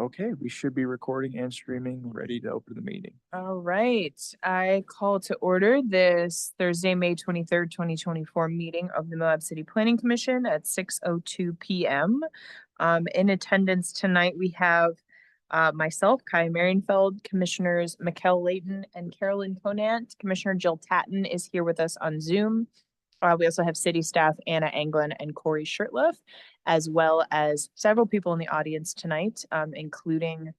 Okay, we should be recording and streaming, ready to open the meeting. All right, I call to order this Thursday, May 23rd, 2024 meeting of the Moab City Planning Commission at 6:02 p.m. In attendance tonight, we have myself, Kai Marienfeld, Commissioners Mikkel Layton and Carolyn Conant. Commissioner Jill Tatton is here with us on Zoom. We also have city staff Anna Anglin and Corey Shirtliff, as well as several people in the audience tonight, including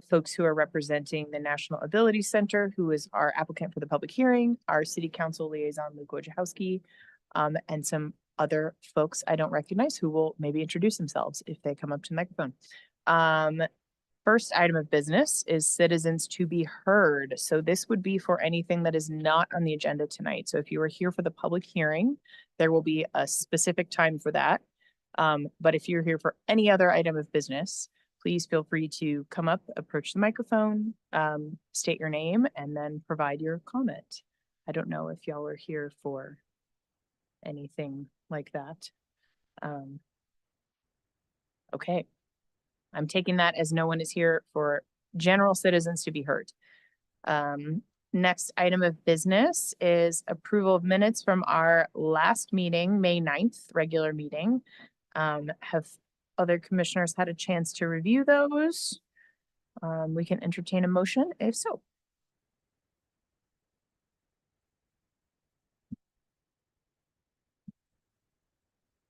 folks who are representing the National Ability Center, who is our applicant for the public hearing, our city council liaison, Luke Wojciechowski, and some other folks I don't recognize who will maybe introduce themselves if they come up to the microphone. First item of business is citizens to be heard. So this would be for anything that is not on the agenda tonight. So if you are here for the public hearing, there will be a specific time for that. But if you're here for any other item of business, please feel free to come up, approach the microphone, state your name, and then provide your comment. I don't know if y'all are here for anything like that. Okay. I'm taking that as no one is here for general citizens to be heard. Next item of business is approval of minutes from our last meeting, May 9th, regular meeting. Have other commissioners had a chance to review those? We can entertain a motion if so.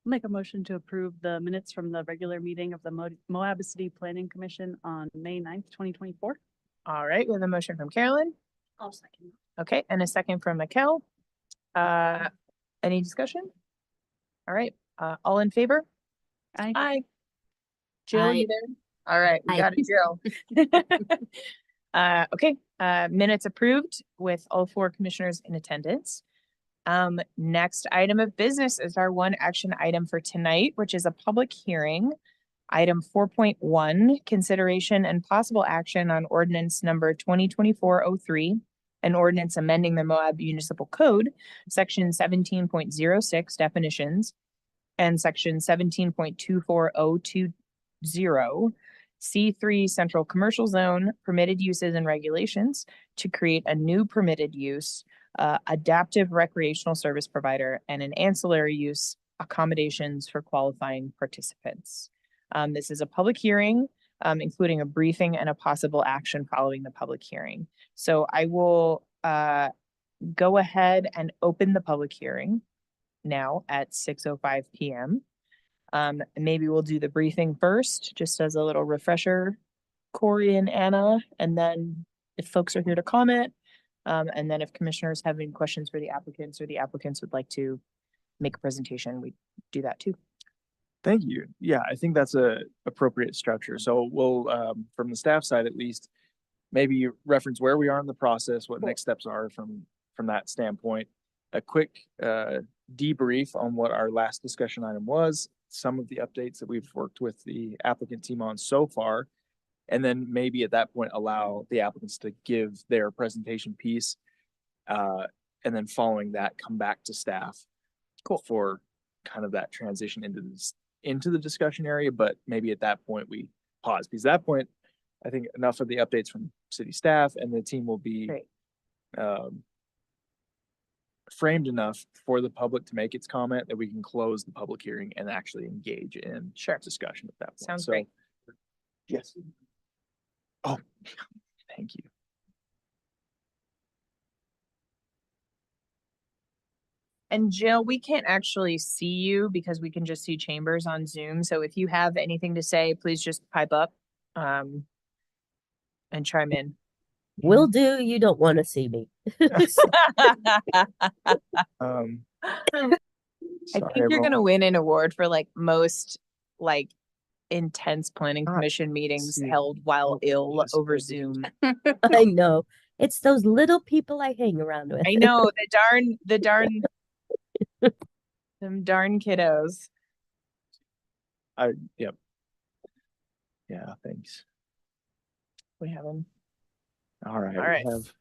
Make a motion to approve the minutes from the regular meeting of the Moab City Planning Commission on May 9th, 2024. All right, we have a motion from Carolyn. I'll second. Okay, and a second from Mikkel. Any discussion? All right, all in favor? Aye. Aye. Jill, Aye. you there? All right, we Aye. got it, Jill. Okay, minutes approved with all four commissioners in attendance. Next item of business is our one action item for tonight, which is a public hearing. Item 4.1, consideration and possible action on ordinance number 2024-03, an ordinance amending the Moab Municipal Code, section 17.06 definitions, and section 17.24020, C3 Central Commercial Zone, permitted uses and regulations to create a new permitted use, adaptive recreational service provider, and an ancillary use accommodations for qualifying participants. This is a public hearing, including a briefing and a possible action following the public hearing. So I will go ahead and open the public hearing now at 6:05 p.m. Maybe we'll do the briefing first, just as a little refresher, Corey and Anna, and then if folks are here to comment, and then if commissioners have any questions for the applicants or the applicants would like to make a presentation, we do that too. Thank you. Yeah, I think that's a appropriate structure. So we'll, from the staff side at least, maybe reference where we are in the process, what next steps are from that standpoint. A quick debrief on what our last discussion item was, some of the updates that we've worked with the applicant team on so far, and then maybe at that point allow the applicants to give their presentation piece, and then following that come back to staff. Cool. For kind of that transition into the discussion area, but maybe at that point we pause, because at that point I think enough of the updates from city staff and the team will be framed enough for the public to make its comment that we can close the public hearing and actually engage in discussion at that point. Sounds great. Yes. Oh, thank you. And Jill, we can't actually see you because we can just see Chambers on Zoom. So if you have anything to say, please just pipe up and chime in. Will do. You don't want to see me. I Sorry, think you're everyone. gonna win an award for like most like intense planning commission meetings see. held while ill Just over maybe. Zoom. I know. It's those little people I hang around with. I know them darn kiddos. Yep. Yeah, thanks. We have them. All right. All right. We have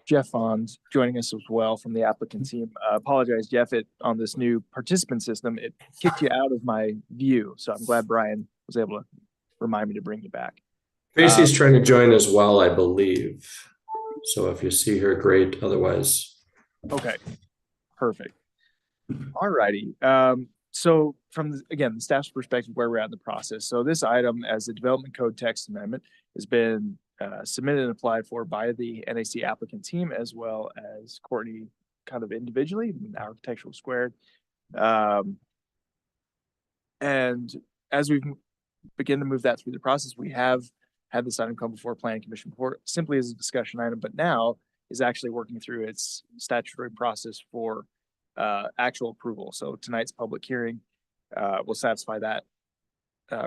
Jeff Fons joining us as well from the applicant team. Apologize, Jeff, on this new participant system, it kicked you out of my view. So I'm glad Brian was able to remind me to bring you back. Tracy's trying to join as well, I believe. So if you see her, great. Otherwise, Okay, perfect. Alrighty. So from again, the staff's perspective, where we're at in the process. So this item as a development code text amendment has been submitted and applied for by the NAC applicant team as well as Courtney kind of individually, Architectural Squared. And as we begin to move that through the process, we have had this item come before Planning Commission before simply as a discussion item, but now is actually working through its statutory process for actual approval. So tonight's public hearing will satisfy that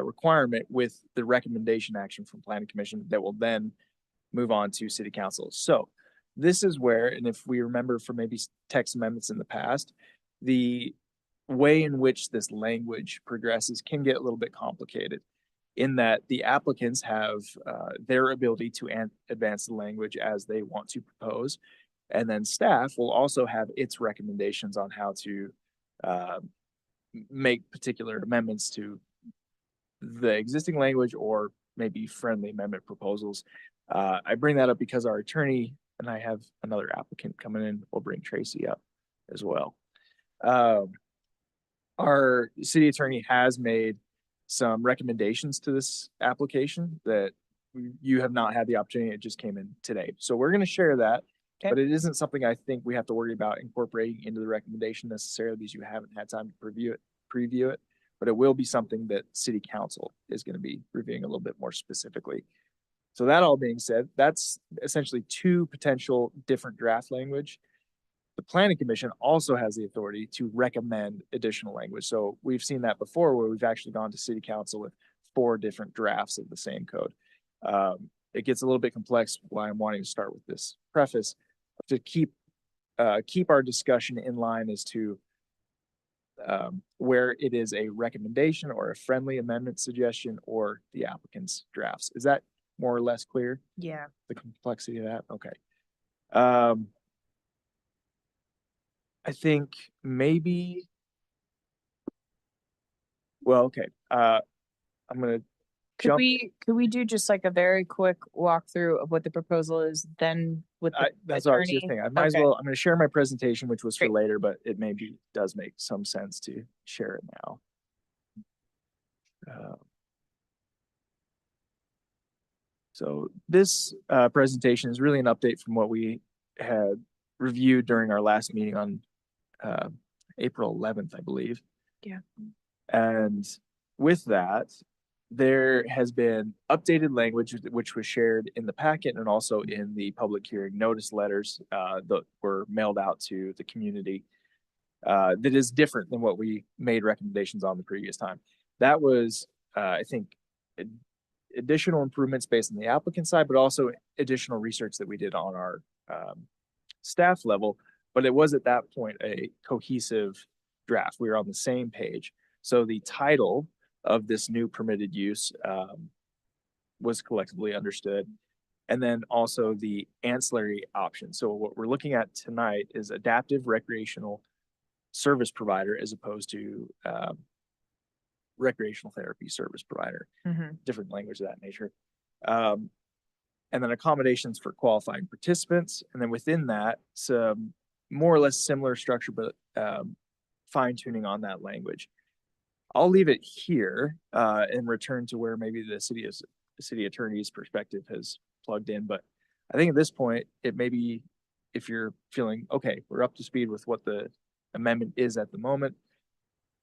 requirement with the recommendation action from Planning Commission that will then move on to City Council. So this is where, and if we remember from maybe text amendments in the past, the way in which this language progresses can get a little bit complicated in that the applicants have their ability to advance the language as they want to propose. And then staff will also have its recommendations on how to make particular amendments to the existing language or maybe friendly amendment proposals. I bring that up because our attorney and I have another applicant coming in. We'll bring Tracy up as well. Our city attorney has made some recommendations to this application that you have not had the opportunity. It just came in today. So we're going to share that, Okay. but it isn't something I think we have to worry about incorporating into the recommendation necessarily because you haven't had time to preview it, but it will be something that City Council is going to be reviewing a little bit more specifically. So that all being said, that's essentially two potential different draft language. The Planning Commission also has the authority to recommend additional language. So we've seen that before where we've actually gone to City Council with 4 different drafts of the same code. It gets a little bit complex why I'm wanting to start with this preface to keep our discussion in line as to where it is a recommendation or a friendly amendment suggestion or the applicant's drafts. Is that more or less clear? Yeah. The complexity of that? Okay. I think maybe, well, okay. I'm gonna Could jump. could we do just like a very quick walkthrough of what the proposal is, then with the That's what I was just attorney? thinking. I might as Okay. well, I'm gonna share my presentation, which was for Great. later, but it maybe does make some sense to share it now. So this presentation is really an update from what we had reviewed during our last meeting on April 11th, I believe. Yeah. And with that, there has been updated language which was shared in the packet and also in the public hearing notice letters that were mailed out to the community that is different than what we made recommendations on the previous time. That was, I think, additional improvements based on the applicant side, but also additional research that we did on our staff level. But it was at that point a cohesive draft. We were on the same page. So the title of this new permitted use was collectively understood. And then also the ancillary option. So what we're looking at tonight is adaptive recreational service provider as opposed to recreational therapy service provider, different language of that nature. And then accommodations for qualifying participants. And then within that, some more or less similar structure, but fine tuning on that language. I'll leave it here and return to where maybe the city attorney's perspective has plugged in. But I think at this point, it may be, if you're feeling, okay, we're up to speed with what the amendment is at the moment,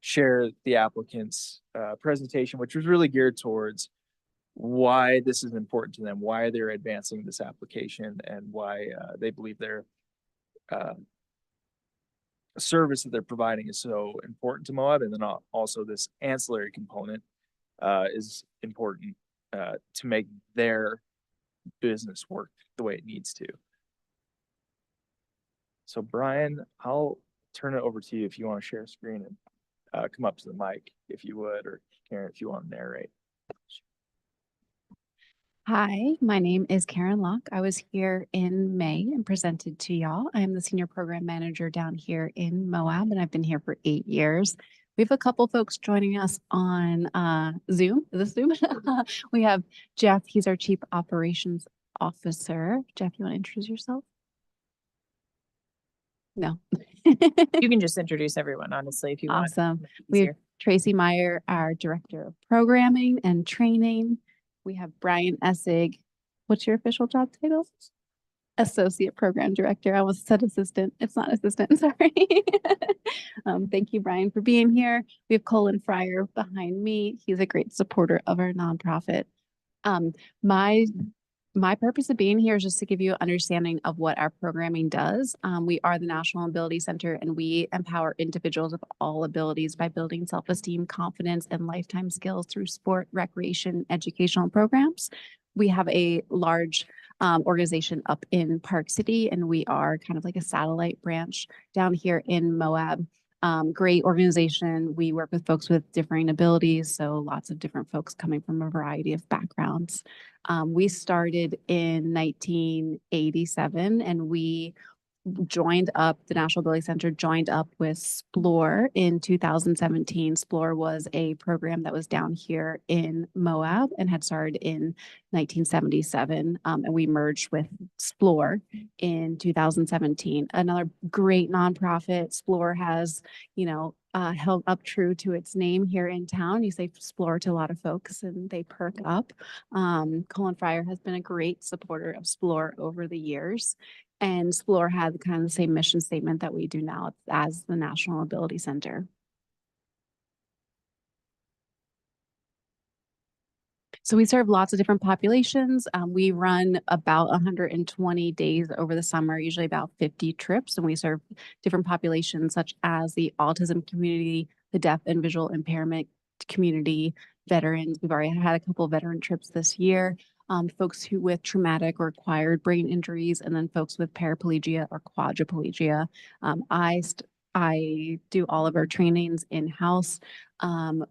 share the applicant's presentation, which was really geared towards why this is important to them, why they're advancing this application, and why they believe their service that they're providing is so important to Moab. And then also this ancillary component is important to make their business work the way it needs to. So Brian, I'll turn it over to you if you want to share a screen and come up to the mic if you would, or Karen, if you want to narrate. Hi, my name is Karen Locke. I was here in May and presented to y'all. I'm the senior program manager down here in Moab, and I've been here for 8 years. We have a couple folks joining us on Zoom. Is this Zoom? We have Jeff. He's our Chief Operations Officer. Jeff, you want to introduce yourself? No. You can just introduce everyone, honestly, if you want. Awesome. Make it We have easier. Tracy Meyer, our Director of Programming and Training. We have Brian Essig. What's your official job title? Associate Program Director. I almost said assistant. It's not assistant, sorry. Thank you, Brian, for being here. We have Colin Fryer behind me. He's a great supporter of our nonprofit. My purpose of being here is just to give you an understanding of what our programming does. We are the National Ability Center, and we empower individuals of all abilities by building self-esteem, confidence, and lifetime skills through sport, recreation, educational programs. We have a large organization up in Park City, and we are kind of like a satellite branch down here in Moab. Great organization. We work with folks with differing abilities, so lots of different folks coming from a variety of backgrounds. We started in 1987, and we joined up, the National Ability Center joined up with SPLOR in 2017. SPLOR was a program that was down here in Moab and had started in 1977. And we merged with SPLOR in 2017. Another great nonprofit. SPLOR has, held up true to its name here in town. You say SPLOR to a lot of folks and they perk up. Colin Fryer has been a great supporter of SPLOR over the years. And SPLOR had kind of the same mission statement that we do now as the National Ability Center. So we serve lots of different populations. We run about 120 days over the summer, usually about 50 trips, and we serve different populations such as the autism community, the deaf and visual impairment community, veterans. We've already had a couple of veteran trips this year. Folks who with traumatic or acquired brain injuries, and then folks with paraplegia or quadriplegia. I do all of our trainings in-house.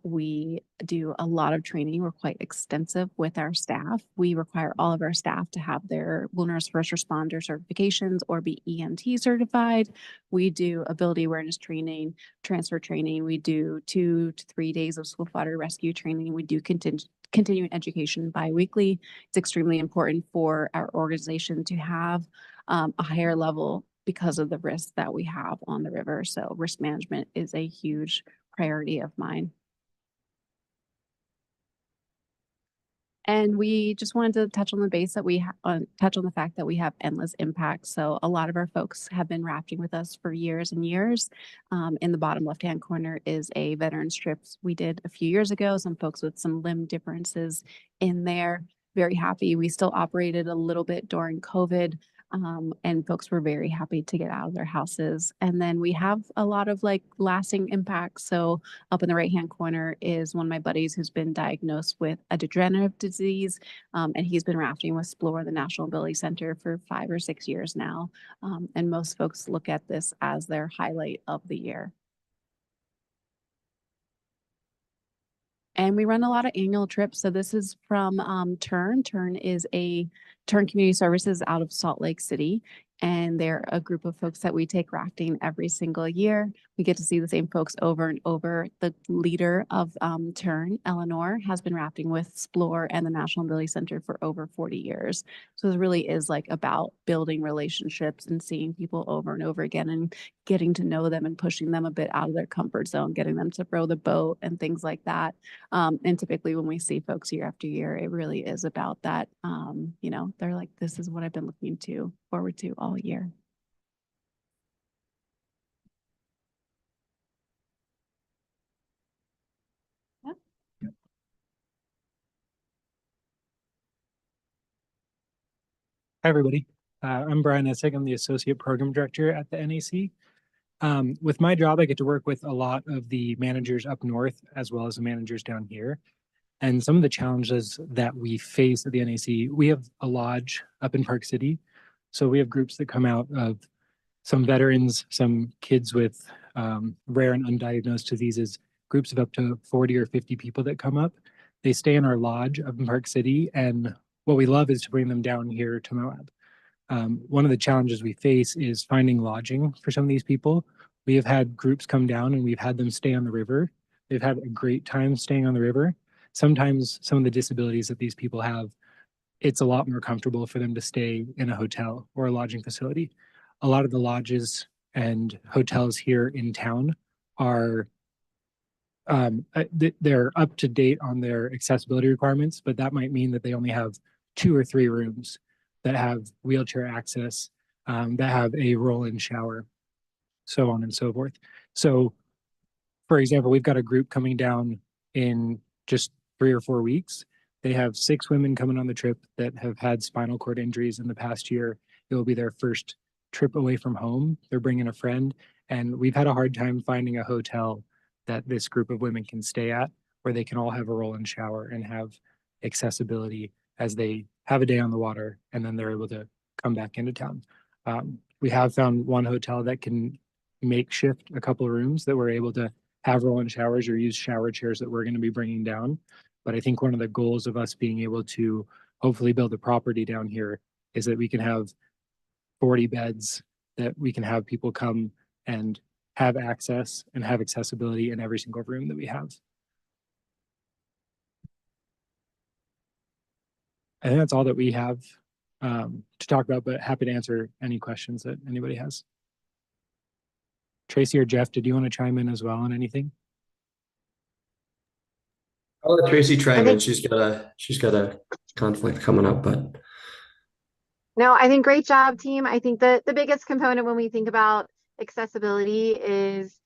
We do a lot of training. We're quite extensive with our staff. We require all of our staff to have their Wilderness First Responder certifications or be EMT certified. We do ability awareness training, transfer training. We do 2 to 3 days of school fire rescue training. We do continuing education biweekly. It's extremely important for our organization to have a higher level because of the risks that we have on the river. So risk management is a huge priority of mine. And we just wanted to touch on the base that we touch on the fact that we have endless impact. So a lot of our folks have been rafting with us for years and years. In the bottom left-hand corner is a veteran trips we did a few years ago. Some folks with some limb differences in there. Very happy. We still operated a little bit during COVID. And folks were very happy to get out of their houses. And then we have a lot of lasting impacts. So up in the right-hand corner is one of my buddies who's been diagnosed with a degenerative disease. And he's been rafting with SPLOR, the National Ability Center, for 5 or 6 years now. And most folks look at this as their highlight of the year. And we run a lot of annual trips. So this is from Turn. Turn is Turn Community Services out of Salt Lake City. And they're a group of folks that we take rafting every single year. We get to see the same folks over and over. The leader of Turn, Eleanor, has been rafting with SPLOR and the National Ability Center for over 40 years. So it really is about building relationships and seeing people over and over again and getting to know them and pushing them a bit out of their comfort zone, getting them to row the boat and things like that. And typically when we see folks year after year, it really is about that. They're like, this is what I've been looking forward to all year. Hi, everybody. I'm Brian Essig. I'm the Associate Program Director at the NAC. With my job, I get to work with a lot of the managers up north, as well as the managers down here. And some of the challenges that we face at the NAC, we have a lodge up in Park City. So we have groups that come out of some veterans, some kids with rare and undiagnosed diseases, groups of up to 40 or 50 people that come up. They stay in our lodge up in Park City, and what we love is to bring them down here to Moab. One of the challenges we face is finding lodging for some of these people, We have had groups come down and we've had them stay on the river. They've had a great time staying on the river. Sometimes some of the disabilities that these people have, it's a lot more comfortable for them to stay in a hotel or a lodging facility. A lot of the lodges and hotels here in town are they're up to date on their accessibility requirements, but that might mean that they only have 2 or 3 rooms that have wheelchair access, that have a roll-in shower, so on and so forth. So, for example, we've got a group coming down in just 3 or 4 weeks. They have 6 women coming on the trip that have had spinal cord injuries in the past year. It will be their first trip away from home. They're bringing a friend, and we've had a hard time finding a hotel that this group of women can stay at where they can all have a roll-in shower and have accessibility as they have a day on the water, and then they're able to come back into town. We have found one hotel that can makeshift a couple of rooms that we're able to have roll-in showers or use shower chairs that we're going to be bringing down. But I think one of the goals of us being able to hopefully build a property down here is that we can have 40 beds that we can have people come and have access and have accessibility in every single room that we have. I think that's all that we have to talk about, but happy to answer any questions that anybody has. Tracy or Jeff, did you want to chime in as well on anything? I'll let Tracy chime in. She's got a conflict coming up, but No, I think great job, team. I think the biggest component when we think about accessibility is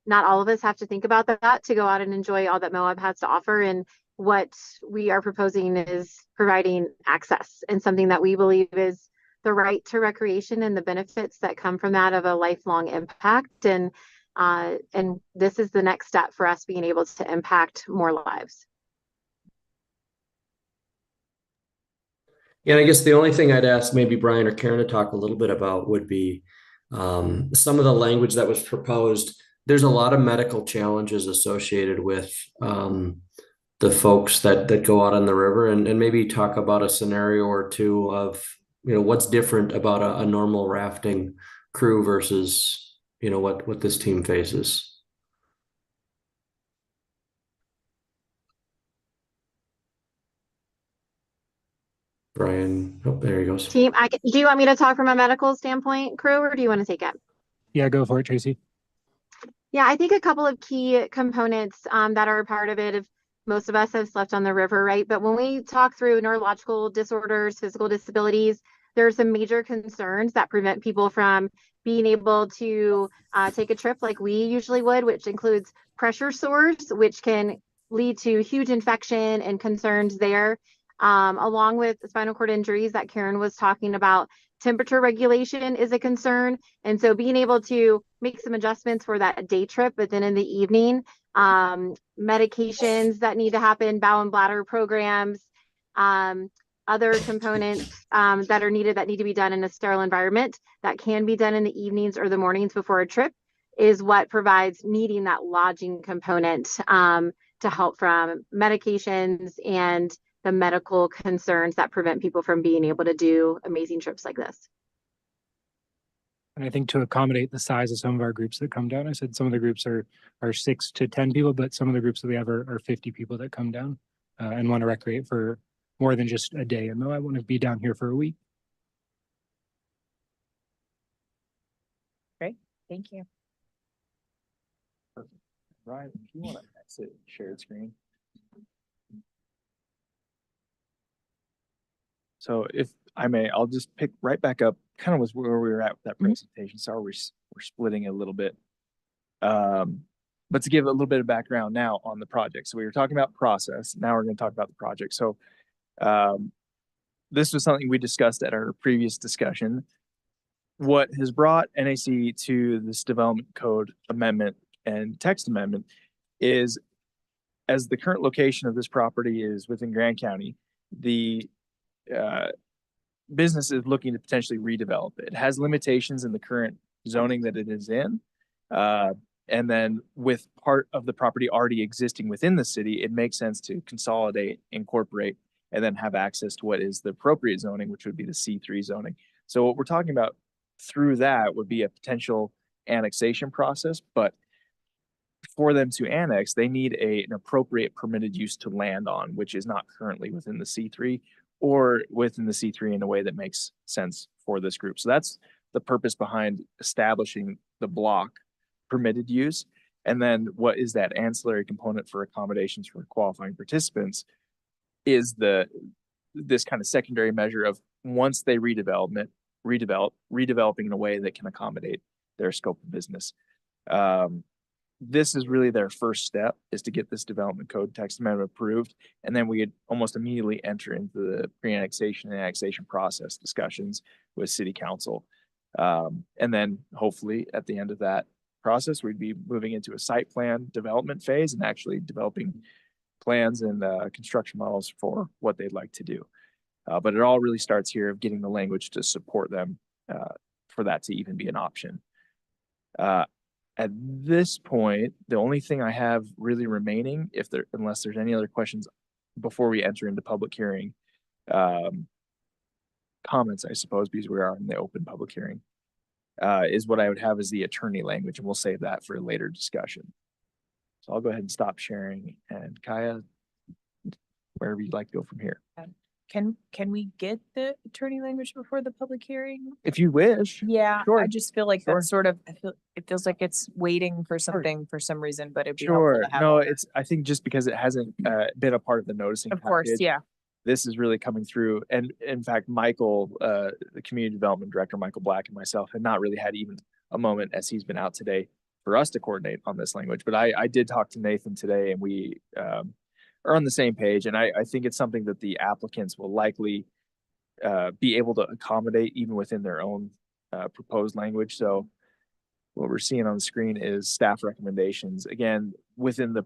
not all of us have to think about that to go out and enjoy all that Moab has to offer. And what we are proposing is providing access and something that we believe is the right to recreation and the benefits that come from that of a lifelong impact. And this is the next step for us being able to impact more lives. yeah, I guess the only thing I'd ask maybe Brian or Karen to talk a little bit about would be some of the language that was proposed. There's a lot of medical challenges associated with the folks that go out on the river, and maybe talk about a scenario or two of, what's different about a normal rafting crew versus, what this team faces. Brian, oh, there he goes. Team, do you want me to talk from a medical standpoint, crew, or do you want to take it? Yeah, go for it, Tracy. Yeah, I think a couple of key components that are a part of it. If most of us have slept on the river, right? But when we talk through neurological disorders, physical disabilities, there are some major concerns that prevent people from being able to take a trip like we usually would, which includes pressure sores, which can lead to huge infection and concerns there, along with spinal cord injuries that Karen was talking about. Temperature regulation is a concern. And so being able to make some adjustments for that day trip, but then in the evening, medications that need to happen, bowel and bladder programs, other components that are needed that need to be done in a sterile environment that can be done in the evenings or the mornings before a trip is what provides needing that lodging component to help from medications and the medical concerns that prevent people from being able to do amazing trips like this. And I think to accommodate the size of some of our groups that come down, I said some of the groups are 6 to 10 people, but some of the groups that we have are 50 people that come down and want to recreate for more than just a day. And I want to be down here for a week. Great, thank you. Perfect. Ryan, if you want to exit shared screen. So if I may, I'll just pick right back up, kind of was where we were at with that presentation. Sorry, we're splitting it a little bit. But to give a little bit of background now on the project. So we were talking about process. Now we're going to talk about the project. So this was something we discussed at our previous discussion. What has brought NAC to this development code amendment and text amendment is, as the current location of this property is within Grand County, the business is looking to potentially redevelop it. It has limitations in the current zoning that it is in. And then with part of the property already existing within the city, it makes sense to consolidate, incorporate, and then have access to what is the appropriate zoning, which would be the C3 zoning. So what we're talking about through that would be a potential annexation process, but for them to annex, they need an appropriate permitted use to land on, which is not currently within the C3 or within the C3 in a way that makes sense for this group. So that's the purpose behind establishing the block permitted use. And then what is that ancillary component for accommodations for qualifying participants is this kind of secondary measure of once they redeveloping in a way that can accommodate their scope of business. This is really their first step, is to get this development code text amendment approved. And then we could almost immediately enter into the pre-annexation and annexation process discussions with city council. And then hopefully at the end of that process, we'd be moving into a site plan development phase and actually developing plans and construction models for what they'd like to do. But it all really starts here of getting the language to support them for that to even be an option. At this point, the only thing I have really remaining, unless there's any other questions before we enter into public hearing, comments, I suppose, because we are in the open public hearing, is what I would have as the attorney language, and we'll save that for a later discussion. So I'll go ahead and stop sharing, and Kaya, wherever you'd like to go from here. Can we get the attorney language before the public hearing? If you wish. Yeah, Sure. I just feel like Sure. that's sort of, it feels like it's waiting for something for some reason, but it'd be helpful Sure. to have. No, all that. I think just because it hasn't been a part of the noticing. Of course, package, yeah. this is really coming through. And in fact, Michael, the community development director, Michael Black, and myself had not really had even a moment, as he's been out today, for us to coordinate on this language. But I did talk to Nathan today, and we are on the same page. And I think it's something that the applicants will likely be able to accommodate even within their own proposed language. So what we're seeing on the screen is staff recommendations. Again, within the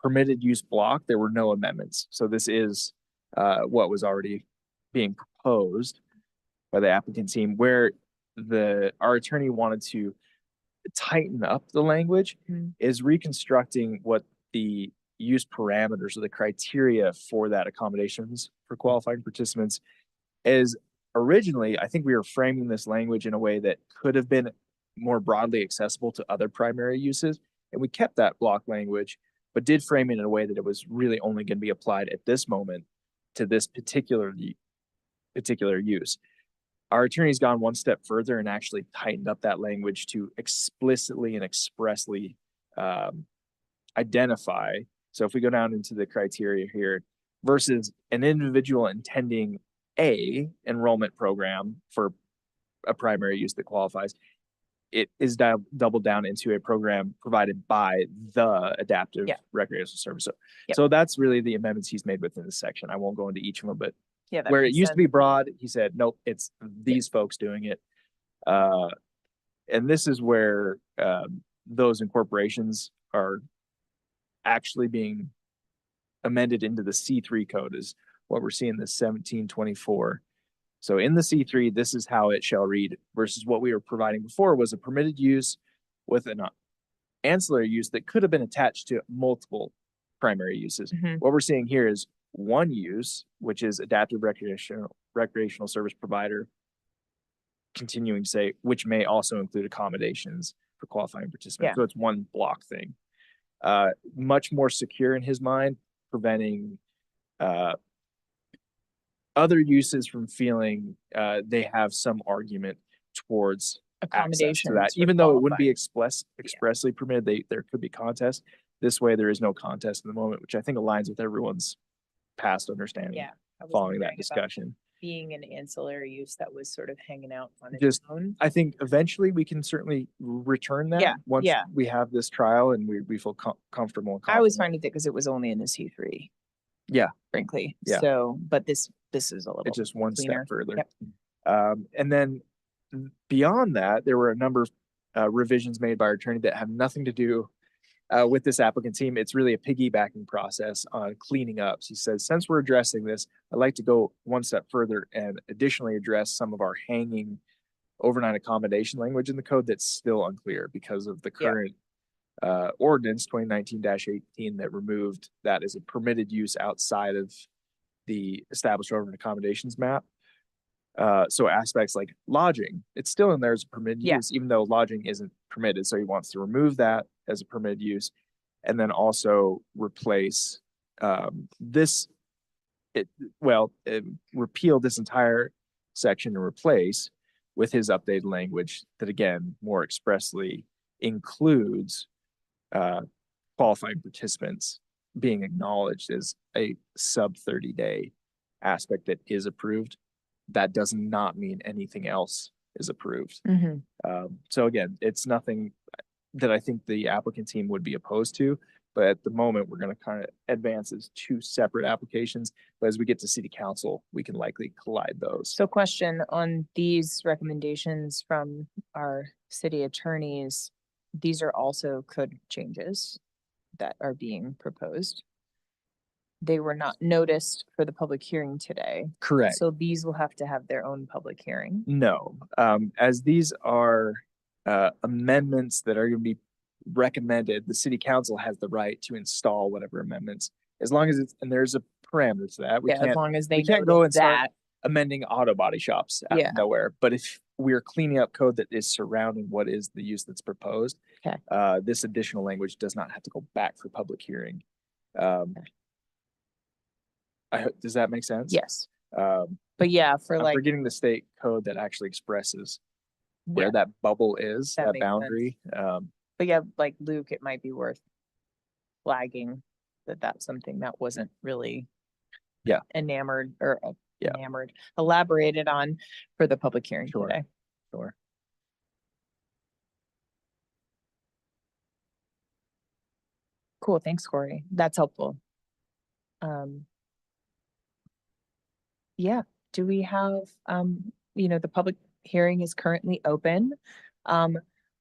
permitted use block, there were no amendments. So this is what was already being proposed by the applicant team, where our attorney wanted to tighten up the language is reconstructing what the use parameters or the criteria for that accommodations for qualifying participants is. Originally, I think we were framing this language in a way that could have been more broadly accessible to other primary uses. And we kept that block language, but did frame it in a way that it was really only going to be applied at this moment to this particular use. Our attorney's gone one step further and actually tightened up that language to explicitly and expressly identify. So if we go down into the criteria here, versus an individual intending a enrollment program for a primary use that qualifies, it is doubled down into a program provided by the adaptive recreational service. So that's really the amendments he's made within this section. I won't go into each of them, but Yeah, that where it makes used to be sense. broad, he said, nope, it's these folks doing it. And this is where those incorporations are actually being amended into the C3 code, is what we're seeing, this 1724. So in the C3, this is how it shall read, versus what we were providing before was a permitted use with an ancillary use that could have been attached to multiple primary uses. What we're seeing here is one use, which is adaptive recreational service provider, continuing to say, which may also include accommodations for qualifying participants. So it's one block thing. Much more secure in his mind, preventing other uses from feeling they have some argument towards access to Accommodations that. for Even though it wouldn't be qualifying. expressly permitted, there could be contest. This way, there is no contest in the moment, which I think aligns with everyone's past understanding Yeah. I was following that wondering about discussion. Being an ancillary use that was sort of hanging out on its Just- own. I think eventually we can certainly return that Yeah, once yeah. we have this trial and we feel comfortable. And I was confident. fine with it because it was only in the C3. Yeah. Frankly. Yeah. So, but this is a little. It's just one cleaner. step further. Yep. And then beyond that, there were a number of revisions made by our attorney that have nothing to do with this applicant team. It's really a piggybacking process on cleaning up. So he says, since we're addressing this, I'd like to go one step further and additionally address some of our hanging overnight accommodation language in the code that's still unclear because of the current ordinance 2019-18 that removed that as a permitted use outside of the established overnight accommodations map. So aspects like lodging, it's still in there as a permitted Yeah. use, even though lodging isn't permitted. So he wants to remove that as a permitted use. And then also replace this, repeal this entire section and replace with his updated language that again, more expressly includes qualifying participants being acknowledged as a sub 30-day aspect that is approved. That does not mean anything else is approved. So again, it's nothing that I think the applicant team would be opposed to, but at the moment, we're going to kind of advance as two separate applications. But as we get to city council, we can likely collide those. So question on these recommendations from our city attorneys, these are also code changes that are being proposed. They were not noticed for the public hearing today. Correct. So these will have to have their own public hearing. No, as these are amendments that are going to be recommended, the city council has the right to install whatever amendments, as long as it's, and there's a parameter to that. We Yeah, as can't, long as they we can't go notice and start that. amending auto body shops out Yeah. of nowhere. But if we're cleaning up code that is surrounding what is the use that's proposed, Okay. This additional language does not have to go back for public hearing. Does that make sense? Yes, Um, but yeah, for I'm like, forgetting the state code that actually expresses yeah, where that bubble is, That that makes sense. boundary. but yeah, like Luke, it might be worth flagging that that's something that wasn't really Yeah. enamored or Yeah. enamored, elaborated on for the public hearing Sure. today. Sure. Cool, thanks, Corey. That's helpful. Yeah, do we have, the public hearing is currently open.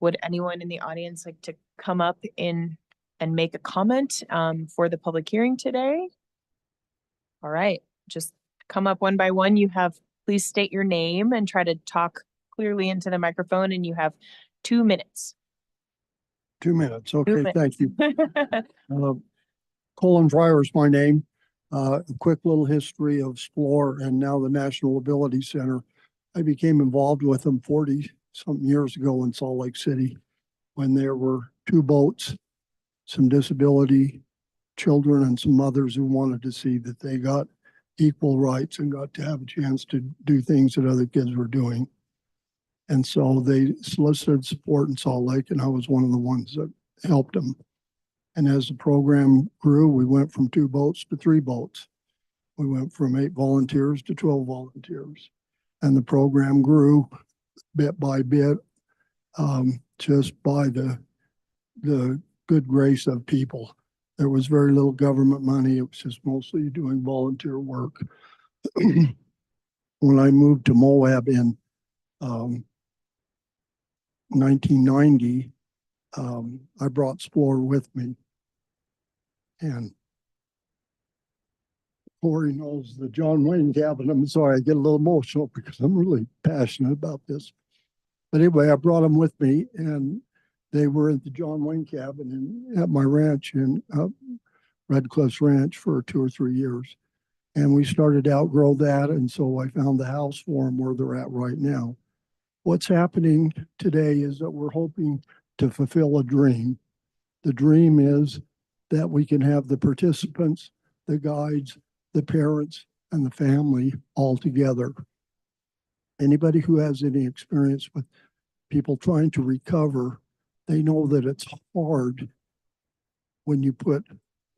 Would anyone in the audience like to come up in and make a comment, for the public hearing today? All right, just come up one by one. Please state your name and try to talk clearly into the microphone, and you have 2 minutes. 2 minutes. 2 Okay, thank you. minutes. Colin Fryer is my name. A quick little history of SPLOR and now the National Ability Center. I became involved with them 40-something years ago in Salt Lake City when there were 2 boats, some disability children and some mothers who wanted to see that they got equal rights and got to have a chance to do things that other kids were doing. And so they solicited support in Salt Lake, and I was one of the ones that helped them. And as the program grew, we went from 2 boats to 3 boats. We went from 8 volunteers to 12 volunteers. And the program grew bit by bit, just by the good grace of people. There was very little government money. It was just mostly doing volunteer work. When I moved to Moab in 1990, I brought SPLOR with me. And Corey knows the John Wayne cabin. I'm sorry, I get a little emotional because I'm really passionate about this. But anyway, I brought them with me, and they were at the John Wayne cabin at my ranch in Red Cliffs Ranch for 2 or 3 years. And we started to outgrow that, and so I found the house for them where they're at right now. What's happening today is that we're hoping to fulfill a dream. The dream is that we can have the participants, the guides, the parents, and the family all together. Anybody who has any experience with people trying to recover, they know that it's hard when you put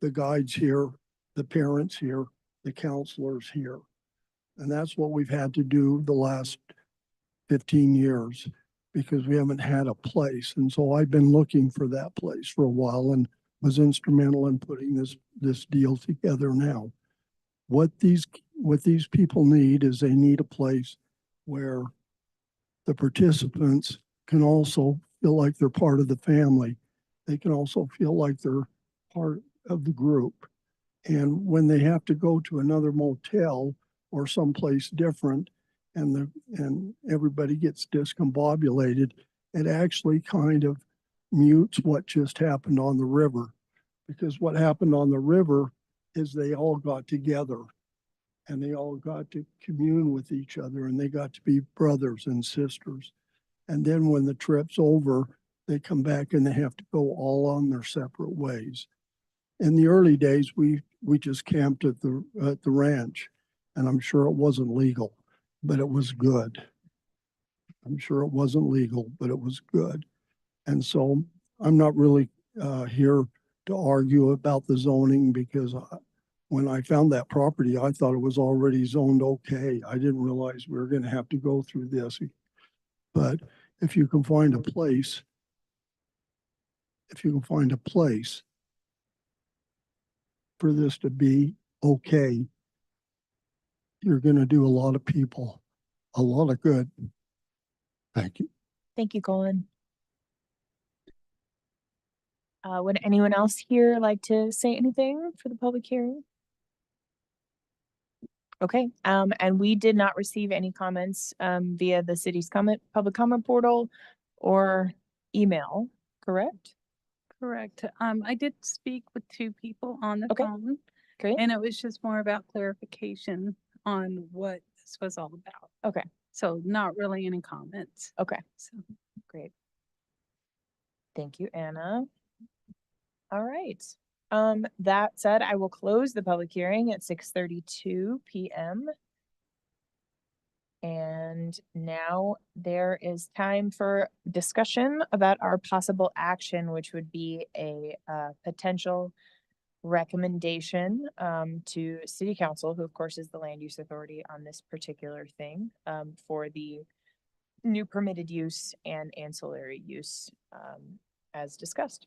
the guides here, the parents here, the counselors here. And that's what we've had to do the last 15 years because we haven't had a place. And so I've been looking for that place for a while and was instrumental in putting this deal together now. What these people need is they need a place where the participants can also feel like they're part of the family. They can also feel like they're part of the group. And when they have to go to another motel or someplace different and everybody gets discombobulated, it actually kind of mutes what just happened on the river. Because what happened on the river is they all got together and they all got to commune with each other and they got to be brothers and sisters. And then when the trip's over, they come back and they have to go all on their separate ways. In the early days, we just camped at the ranch, and I'm sure it wasn't legal, but it was good. I'm sure it wasn't legal, but it was good. And so I'm not really here to argue about the zoning because when I found that property, I thought it was already zoned okay. I didn't realize we were going to have to go through this. But if you can find a place, for this to be okay, you're going to do a lot of people a lot of good. Thank you. Thank you, Colin. Would anyone else here like to say anything for the public hearing? Okay, and we did not receive any comments via the city's public comment portal or email, correct? Correct. I did speak with 2 people on the Okay. phone, Great. and it was just more about clarification on what this was all about. Okay. So not really any comments. Okay, So great. Thank you, Anna. All right. That said, I will close the public hearing at 6:32 p.m. And now there is time for discussion about our possible action, which would be a potential recommendation to City Council, who of course is the land use authority on this particular thing, for the new permitted use and ancillary use as discussed.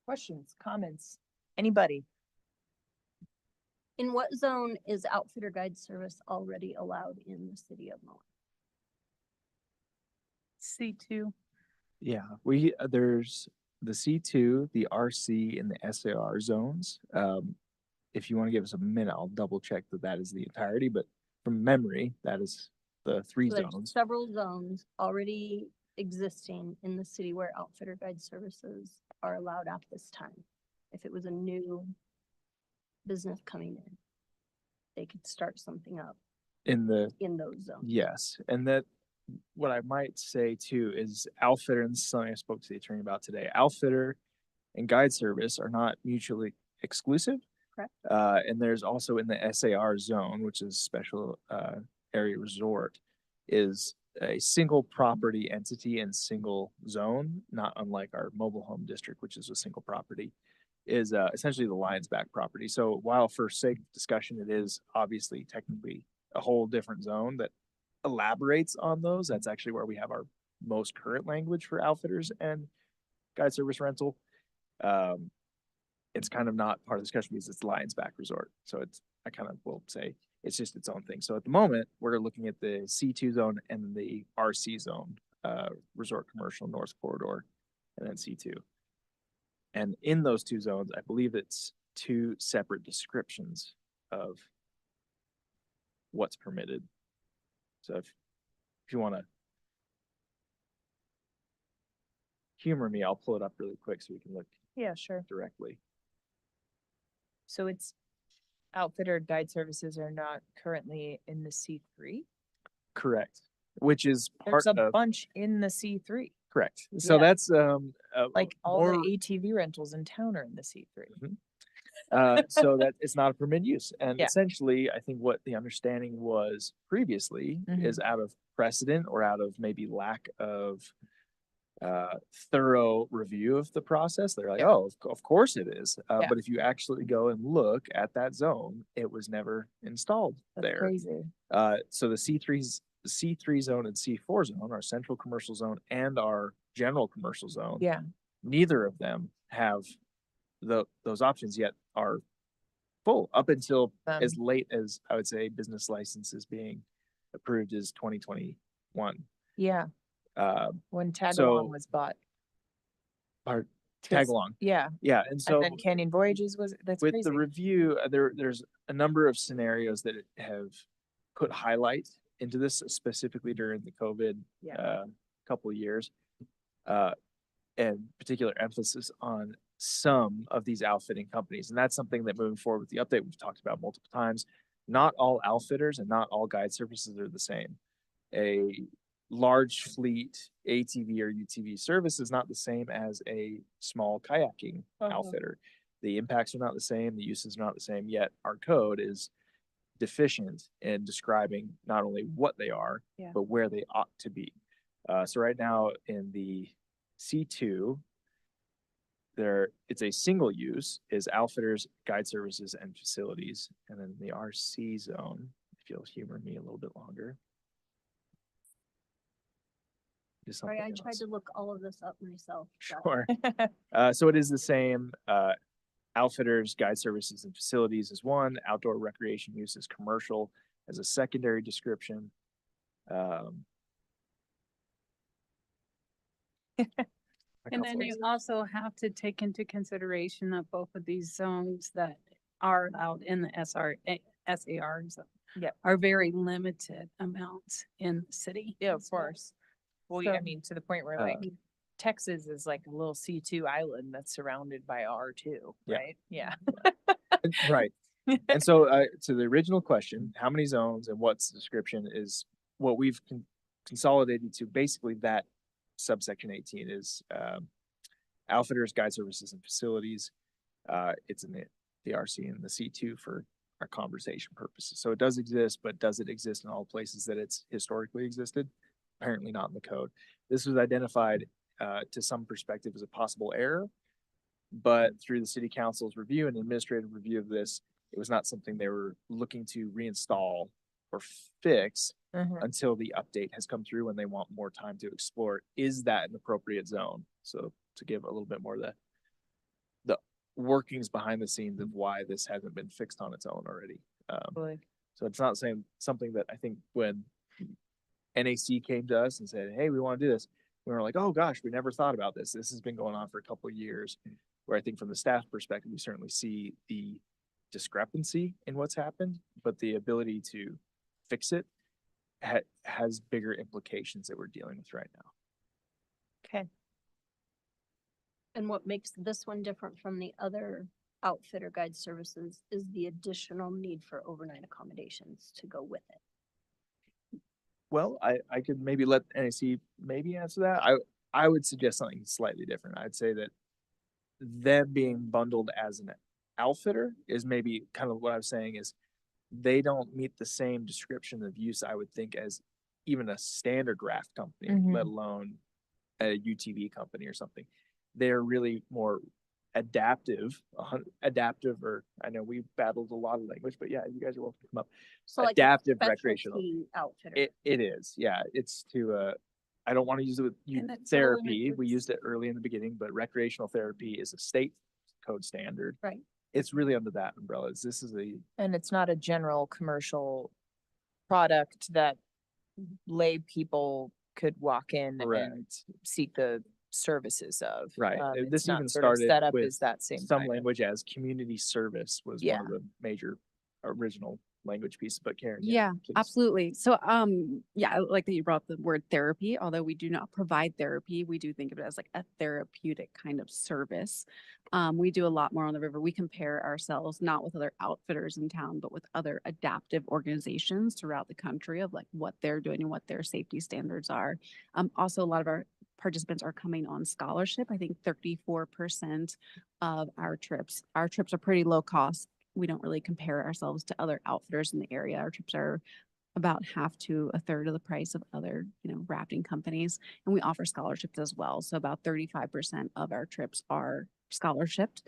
Questions, comments, anybody? In what zone is outfitter guide service already allowed in the city of Moab? C2. Yeah, there's the C2, the RC, and the SAR zones. If you want to give us a minute, I'll double check that is the entirety, but from memory, that is the 3 So there's zones. several zones already existing in the city where outfitter guide services are allowed at this time. If it was a new business coming in, they could start something up In those zones. yes, and that what I might say too is outfitter, and this is something I spoke to the attorney about today. Outfitter and guide service are not mutually exclusive. Correct. And there's also in the SAR zone, which is special area resort, is a single property entity and single zone, not unlike our mobile home district, which is a single property, is essentially the Lions Back property. So while for sake of discussion, it is obviously technically a whole different zone that elaborates on those. That's actually where we have our most current language for outfitters and guide service rental. It's kind of not part of the discussion because it's Lions Back Resort. So I kind of will say it's just its own thing. So at the moment, we're looking at the C2 zone and the RC zone, Resort Commercial North Corridor, and then C2. And in those 2 zones, I believe it's 2 separate descriptions of what's permitted. So if you want to humor me, I'll pull it up really quick so we can look Yeah, sure. directly. So it's outfitter guide services are not currently in the C3. Correct. Which is part There's a of, bunch in the C3. correct. So Yeah. that's Like all more, the ATV rentals in town are in the C3. so that it's not a permitted use. And Yeah. essentially, I think what the understanding was previously is out of precedent or out of maybe lack of thorough review of the process. They're like, Yeah. oh, of course it is. Yeah. But if you actually go and look at that zone, it was never installed That's there. crazy. So the C3 zone and C4 zone, our central commercial zone and our general commercial zone, Yeah. neither of them have those options yet are full up until as late as I would say business licenses being approved is 2021. Yeah. When Tagalong so- was bought. Our 'Cause- tag along. Yeah. Yeah. And so And then Canyon Voyages that's with crazy. the review, there's a number of scenarios that have put highlight into this, specifically during the COVID Yeah. couple of years, and particular emphasis on some of these outfitting companies. And that's something that moving forward with the update, we've talked about multiple times. Not all outfitters and not all guide services are the same. A large fleet ATV or UTV service is not the same as a small kayaking outfitter. The impacts are not the same, the uses are not the same, yet our code is deficient in describing not only what they are, Yeah. but where they ought to be. So right now in the C2, it's a single use is outfitters, guide services, and facilities. And then the RC zone, if you'll humor me a little bit longer. is Sorry, something I tried else. to look all of this up myself. but- Sure. So it is the same, outfitters, guide services and facilities is one, outdoor recreation use is commercial as a secondary description. A And then couple you of- also have to take into consideration that both of these zones that are allowed in the SAR zone Yep. are very limited amounts in the city. Yeah, of as well. course. Well, yeah, I So- mean, to the point where like Texas is like a little C2 island that's surrounded by R2, Yeah. right? Yeah. Right. And so, to the original question, how many zones and what's the description is what we've consolidated to basically that subsection 18 is, outfitters, guide services and facilities. It's in the RC and the C2 for our conversation purposes. So it does exist, but does it exist in all places that it's historically existed? Apparently not in the code. This was identified, to some perspective as a possible error. But through the city council's review and administrative review of this, it was not something they were looking to reinstall or fix Mhm. until the update has come through and they want more time to explore. Is that an appropriate zone? So to give a little bit more of the workings behind the scenes of why this hasn't been fixed on its own already. Totally. So it's not saying something that I think when NAC came to us and said, hey, we want to do this, we were like, oh gosh, we never thought about this. This has been going on for a couple of years. Where I think from the staff perspective, we certainly see the discrepancy in what's happened, but the ability to fix it has bigger implications that we're dealing with right now. Okay. And what makes this one different from the other outfitter guide services is the additional need for overnight accommodations to go with it. Well, I could maybe let NAC maybe answer that. I would suggest something slightly different. I'd say that them being bundled as an outfitter is maybe kind of what I was saying is they don't meet the same description of use, I would think, as even a standard raft company, Mhm. let alone a UTV company or something. They're really more adaptive, or I know we battled a lot of language, but yeah, you guys are welcome to come up. So like a Adaptive recreational. specialty outfitter. It is, yeah. It's to I don't want to use it with And it's therapy. limited. We used it early in the beginning, but recreational therapy is a state code standard. Right. It's really under that umbrella. This is a And it's not a general commercial product that lay people could walk in and correct, seek the services of. right. It's This not even sort of started set up with as that same some kind of- language as community service was one of the major original language pieces. But Karen, Yeah, please. absolutely. So, yeah, I like that you brought up the word therapy. Although we do not provide therapy, we do think of it as like a therapeutic kind of service. We do a lot more on the river. We compare ourselves not with other outfitters in town, but with other adaptive organizations throughout the country of like what they're doing and what their safety standards are. Also, a lot of our participants are coming on scholarship. I think 34% of our trips are pretty low cost. We don't really compare ourselves to other outfitters in the area. Our trips are about half to a third of the price of other, rafting companies. And we offer scholarships as well. So about 35% of our trips are scholarshiped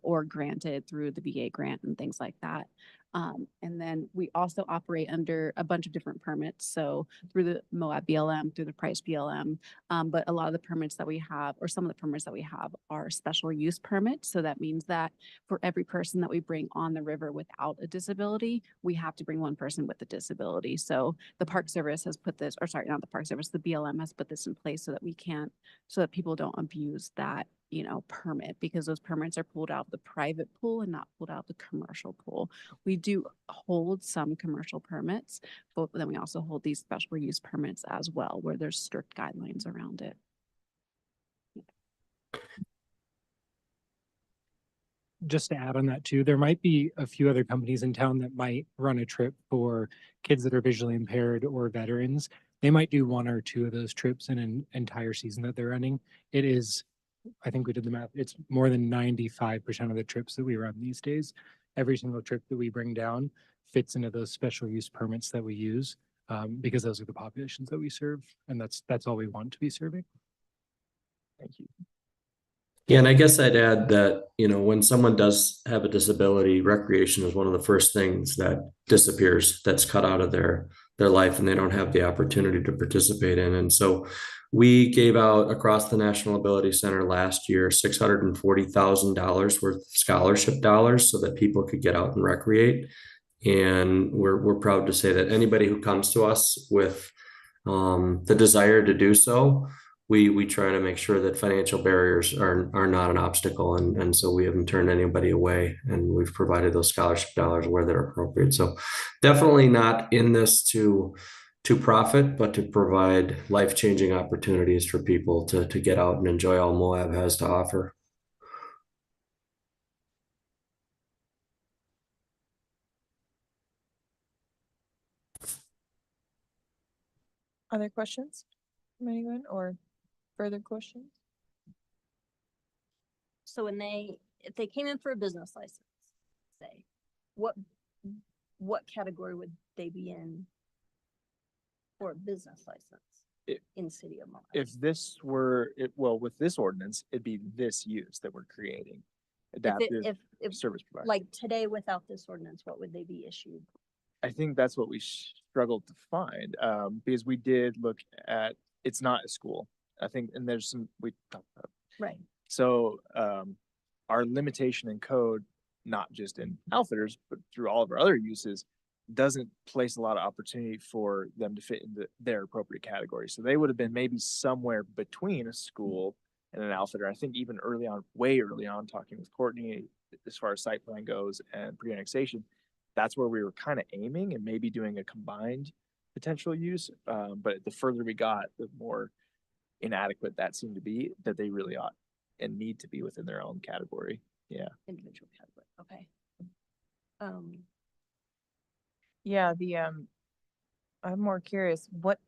or granted through the VA grant and things like that. And then we also operate under a bunch of different permits. So through the Moab BLM, through the Price BLM, but a lot of the permits that we have, or some of the permits that we have, are special use permits. So that means that for every person that we bring on the river without a disability, we have to bring one person with a disability. So the Park Service has put this, or sorry, not the Park Service, the BLM has put this in place so that so that people don't abuse that permit, because those permits are pulled out of the private pool and not pulled out of the commercial pool. We do hold some commercial permits, but then we also hold these special use permits as well, where there's strict guidelines around it. just to add on that too, there might be a few other companies in town that might run a trip for kids that are visually impaired or veterans. They might do one or two of those trips in an entire season that they're running. It is, I think we did the math, it's more than 95% of the trips that we run these days. Every single trip that we bring down fits into those special use permits that we use, because those are the populations that we serve, and that's all we want to be serving. Thank you. Yeah, and I guess I'd add that, when someone does have a disability, recreation is one of the first things that disappears, that's cut out of their life, and they don't have the opportunity to participate in. And so we gave out across the National Ability Center last year $640,000 worth of scholarship dollars so that people could get out and recreate. And we're proud to say that anybody who comes to us with the desire to do so, we try to make sure that financial barriers are not an obstacle. And so we haven't turned anybody away, and we've provided those scholarship dollars where they're appropriate. So definitely not in this to profit, but to provide life-changing opportunities for people to get out and enjoy all Moab has to offer. Other questions from anyone or further questions? So if they came in for a business license, say, what category would they be in for a business license in City of Moab? If this were, with this ordinance, it'd be this use that we're creating. Adaptive If service provider. like today without this ordinance, what would they be issued? I think that's what we struggled to find, because we did look at, it's not a school. I think, and there's some, we talked about. Right. So, our limitation in code, not just in outfitters, but through all of our other uses, doesn't place a lot of opportunity for them to fit into their appropriate category. So they would have been maybe somewhere between a school and an outfitter. I think even early on, way early on, talking with Courtney, as far as site plan goes and pre-annexation, that's where we were kind of aiming and maybe doing a combined potential use. But the further we got, the more inadequate that seemed to be, that they really ought and need to be within their own category. Yeah. Individual category. Okay. Yeah, I'm more curious, what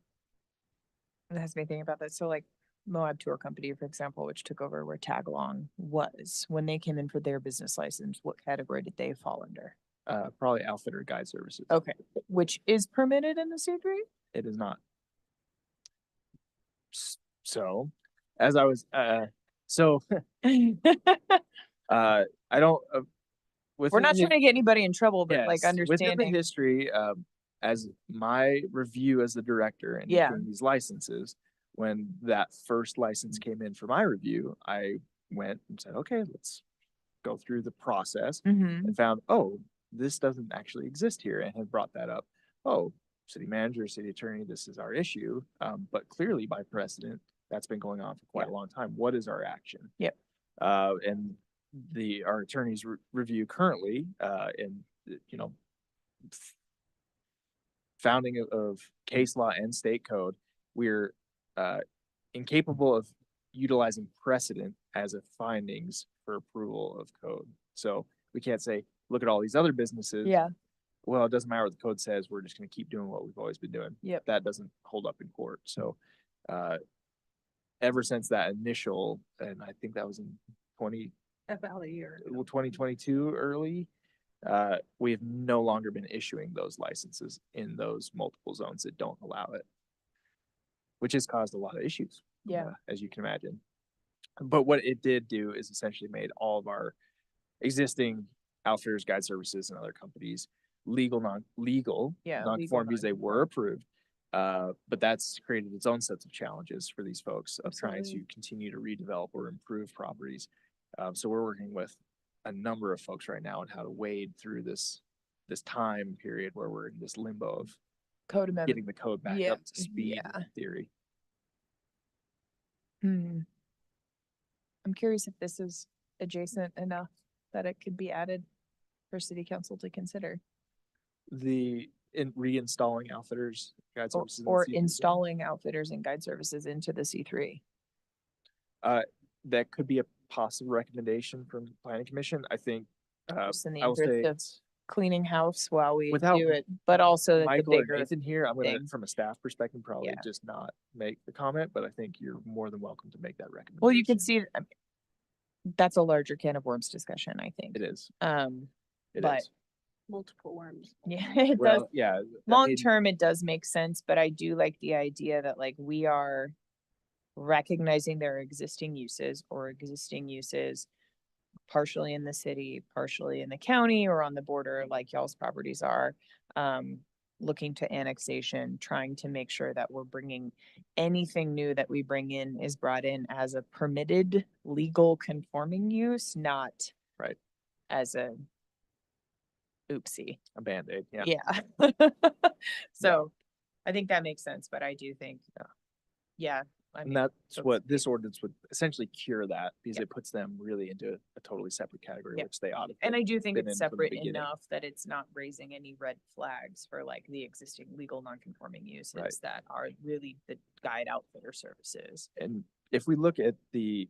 that has me thinking about that. So like Moab Tour Company, for example, which took over where Tagalong was, when they came in for their business license, what category did they fall under? Probably outfitter guide services. Okay, which is permitted in the C3? It is not. So, as I was, I don't. We're not trying to get anybody in trouble, but like Within the understanding. history, as my review as the director and Yeah. issuing these licenses, when that first license came in for my review, I went and said, okay, let's go through the process, Mhm. and found, oh, this doesn't actually exist here, and had brought that up. Oh, city manager, city attorney, this is our issue. But clearly by precedent, that's been going on for quite a long time. What is our action? Yep. And our attorney's review currently, and founding of case law and state code, we're incapable of utilizing precedent as a findings for approval of code. So we can't say, look at all these other businesses. Yeah. Well, it doesn't matter what the code says. We're just going to keep doing what we've always been doing. Yep. That doesn't hold up in court. So, ever since that initial, and I think that was in About a year. 2022 early, we have no longer been issuing those licenses in those multiple zones that don't allow it, which has caused a lot of issues. Yeah. As you can imagine. But what it did do is essentially made all of our existing outfitters, guide services, and other companies legal, non-legal, Yeah, non-conform because they non-conform. were approved. But that's created its own sets of challenges for these folks of trying Absolutely. to continue to redevelop or improve properties. So we're working with a number of folks right now on how to wade through this time period where we're in this limbo of Code amendment. getting the code back Yeah, up to speed yeah. in theory. I'm curious if this is adjacent enough that it could be added for city council to consider. In reinstalling outfitters, guide Or, services. in the or C3 zone. installing outfitters and guide services into the C3. That could be a possible recommendation from planning commission. I think, Just in the I will say, interest of cleaning house while we Without do it, but also the Michael or bigger, Nathan here, I'm gonna, thing. from a staff perspective, probably Yeah. just not make the comment, but I think you're more than welcome to make that recommendation. well, you can see, that's a larger can of worms discussion, I think. It is. It but is. Multiple worms. yeah, it does. Well, yeah. I Long mean, term, it does make sense, but I do like the idea that like we are recognizing their existing uses partially in the city, partially in the county or on the border, like y'all's properties are. Looking to annexation, trying to make sure that we're bringing anything new that we bring in is brought in as a permitted legal conforming use, not Right. as a oopsie. A Band-Aid, yeah. Yeah. So I think that makes sense, but I do think, yeah. I And mean, that's that's- what this ordinance would essentially cure that, because Yep. it puts them really into a totally separate category, Yep. which they ought to. And I do think been it's in from the separate beginning. enough that it's not raising any red flags for like the existing legal non-conforming uses that are really the guide outfitter services. And if we look at the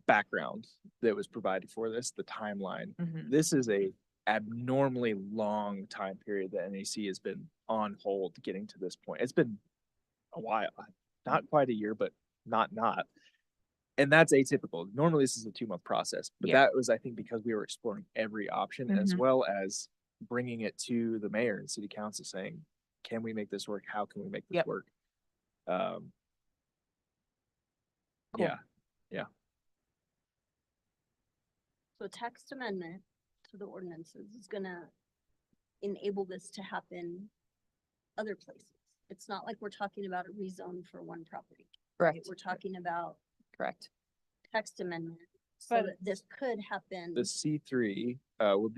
background that was provided for this, the timeline, Mhm. this is a abnormally long time period that NAC has been on hold getting to this point. It's been a while, not quite a year, but not. And that's atypical. Normally this is a 2-month process, but Yeah. that was, I think, because we were exploring every option as Mhm. well as bringing it to the mayor and city council saying, can we make this work? How can we make this Yep. work? Cool. Yeah. So a text amendment to the ordinances is gonna enable this to happen other places. It's not like we're talking about a rezone for one property. right? Correct, We're talking about correct. text amendment, so But- that this could happen. The C3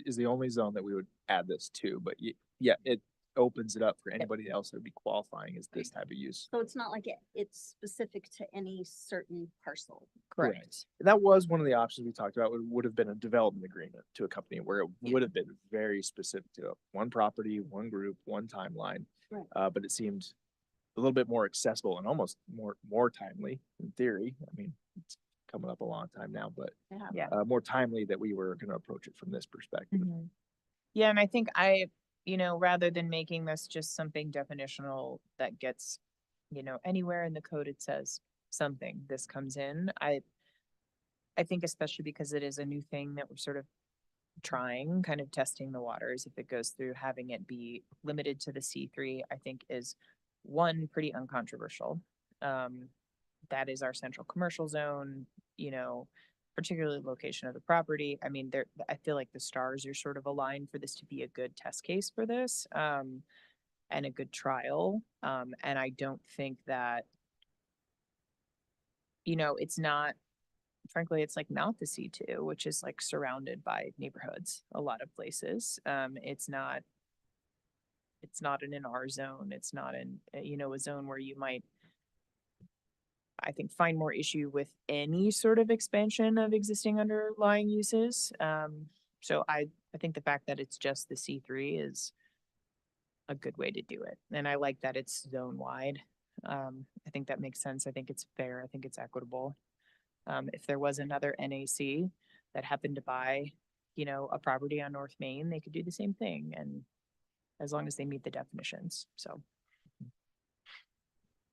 is the only zone that we would add this to, but yeah, it opens it up for anybody else that would be qualifying as this type of use. So it's not like it's specific to any certain parcel. Correct. That was one of the options we talked about, would have been a development agreement to a company where it Yeah. would have been very specific to one property, one group, one timeline. Right. But it seemed a little bit more accessible and almost more timely in theory. I mean, it's coming up a long time now, but Yeah. more timely that we were gonna approach it from this perspective. Mhm. Yeah, and I think rather than making this just something definitional that gets, anywhere in the code it says something, this comes in, I think especially because it is a new thing that we're sort of trying, kind of testing the waters, if it goes through, having it be limited to the C3, I think is one, pretty uncontroversial. That is our central commercial zone, particularly location of the property. I mean, I feel like the stars are sort of aligned for this to be a good test case for this, and a good trial. And I don't think that, it's not, frankly, it's like not the C2, which is like surrounded by neighborhoods, a lot of places. It's not in an R zone. It's not in, a zone where you might, I think, find more issue with any sort of expansion of existing underlying uses. So I think the fact that it's just the C3 is a good way to do it. And I like that it's zone wide. I think that makes sense. I think it's fair. I think it's equitable. If there was another NAC that happened to buy, a property on North Main, they could do the same thing, and as long as they meet the definitions, so.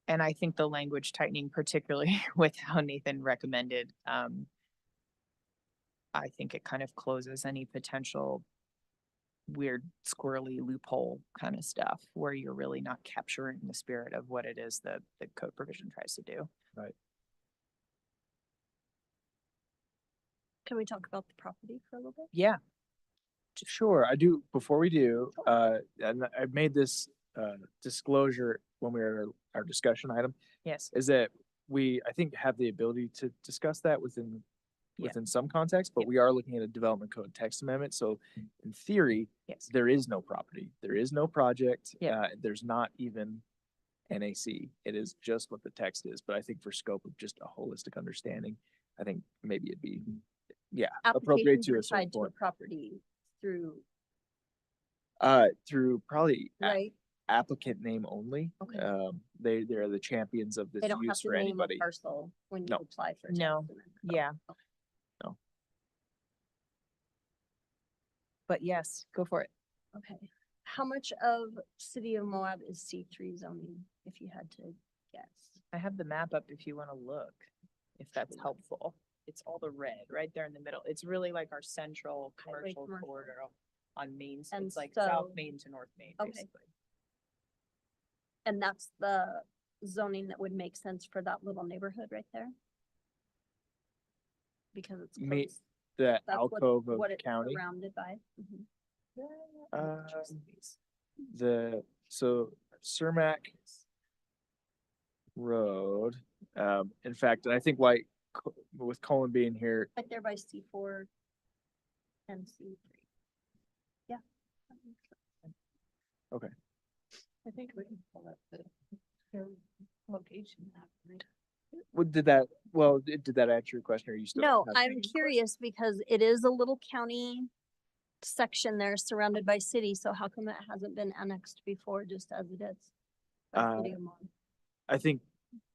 And I think the language tightening, particularly with how Nathan recommended, I think it kind of closes any potential weird squirrely loophole kind of stuff where you're really not capturing the spirit of what it is that the code provision tries to do. Right. Can we talk about the property for a little bit? Yeah. Sure, I do. Before we do, and I made this disclosure when we were our discussion item, Yes. is that we, I think, have the ability to discuss that within some context, but we are looking at a development code text amendment. So in theory, Yes. there is no property, there is no project, Yeah. there's not even NAC. It is just what the text is. But I think for scope of just a holistic understanding, I think maybe it'd be, appropriate Applications to are a certain tied to a point. property through, Through probably right? applicant name only. Okay. They're the champions of this They don't have use to for name a anybody. parcel when you No. apply for a No. text amendment. Yeah. No. but yes, go for it. Okay. How much of City of Moab is C3 zoning, if you had to guess? I have the map up if you want to look, if that's helpful. It's all the red right there in the middle. It's really like our central Highway commercial commercial. corridor on Main. And It's like South so- Main to North Main, Okay. basically. And that's the zoning that would make sense for that little neighborhood right there? Because it's Ma- close. The That's alcove of what it's county. surrounded by. So Cermak Road, in fact, and I think why, with Colin being here, Right there by C4 and C3. Yeah. that makes sense. I think we can pull up the location map, right? did that answer your question, or are you still? No, have- I'm curious because it is a little county section there surrounded by city, so how come it hasn't been annexed before, just as it is? by City of Moab? I think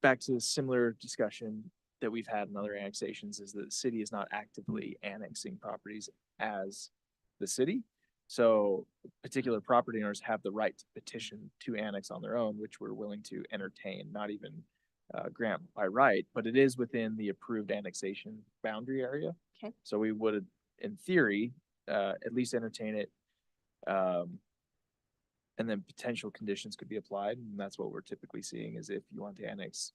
back to the similar discussion that we've had in other annexations is that the city is not actively annexing properties as the city. So particular property owners have the right to petition to annex on their own, which we're willing to entertain, not even grant by right, but it is within the approved annexation boundary area. Okay. So we would, in theory, at least entertain it. And then potential conditions could be applied, and that's what we're typically seeing is if you want to annex,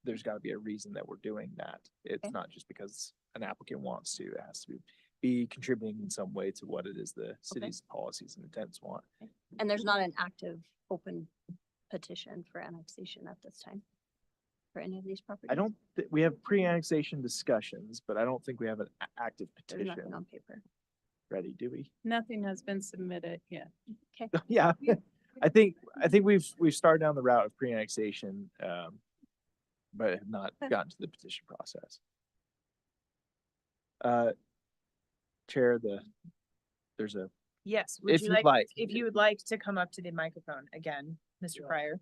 there's gotta be a reason that we're doing that. It's Okay. not just because an applicant wants to, it has to be contributing in some way to what it is the city's policies and intents want. And there's not an active open petition for annexation at this time for any of these properties? I don't, we have pre-annexation discussions, but I don't think we have an active There's nothing petition on paper. ready, do we? Nothing has been submitted yet. Yeah, I think we've started down the route of pre-annexation, but have not gotten to the petition process. Chair, there's a, Yes, If you'd like. if you would like to come up to the microphone again, Mr. Pryor.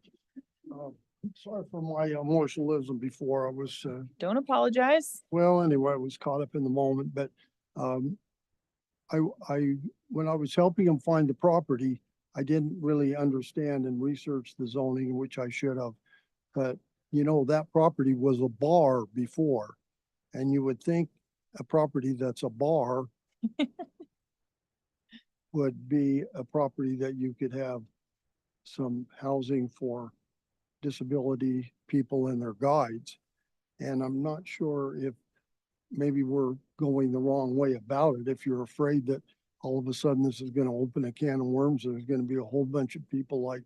Sorry for my emotionalism before. I was, Don't apologize. well, anyway, I was caught up in the moment, but when I was helping him find the property, I didn't really understand and research the zoning, which I should have. But, that property was a bar before, and you would think a property that's a bar would be a property that you could have some housing for disability people and their guides. And I'm not sure if maybe we're going the wrong way about it. If you're afraid that all of a sudden this is gonna open a can of worms, there's gonna be a whole bunch of people like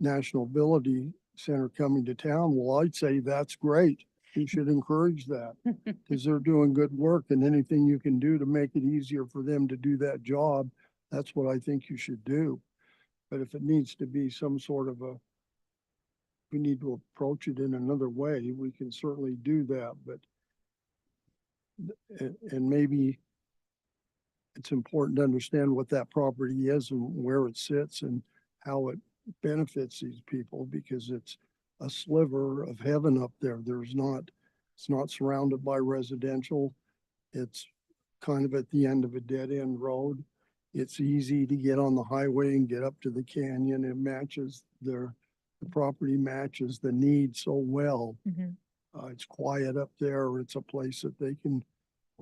National Ability Center coming to town, well, I'd say that's great. You should encourage that because they're doing good work, and anything you can do to make it easier for them to do that job, that's what I think you should do. But if it needs to be some sort of we need to approach it in another way, we can certainly do that, but and maybe it's important to understand what that property is and where it sits and how it benefits these people, because it's a sliver of heaven up there. It's not surrounded by residential. It's kind of at the end of a dead end road. It's easy to get on the highway and get up to the canyon. It matches the property matches the need so well. It's quiet up there. It's a place that they can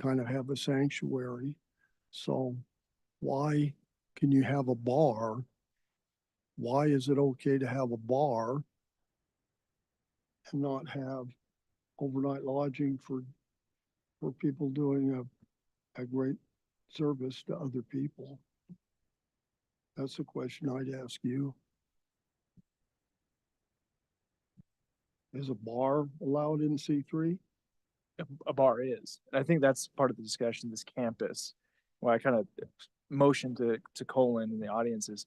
kind of have a sanctuary. So why can you have a bar? Why is it okay to have a bar and not have overnight lodging for people doing a great service to other people? That's a question I'd ask you. Is a bar allowed in C3? a bar is. And I think that's part of the discussion, this campus. Why I kind of motioned to Colin and the audience is,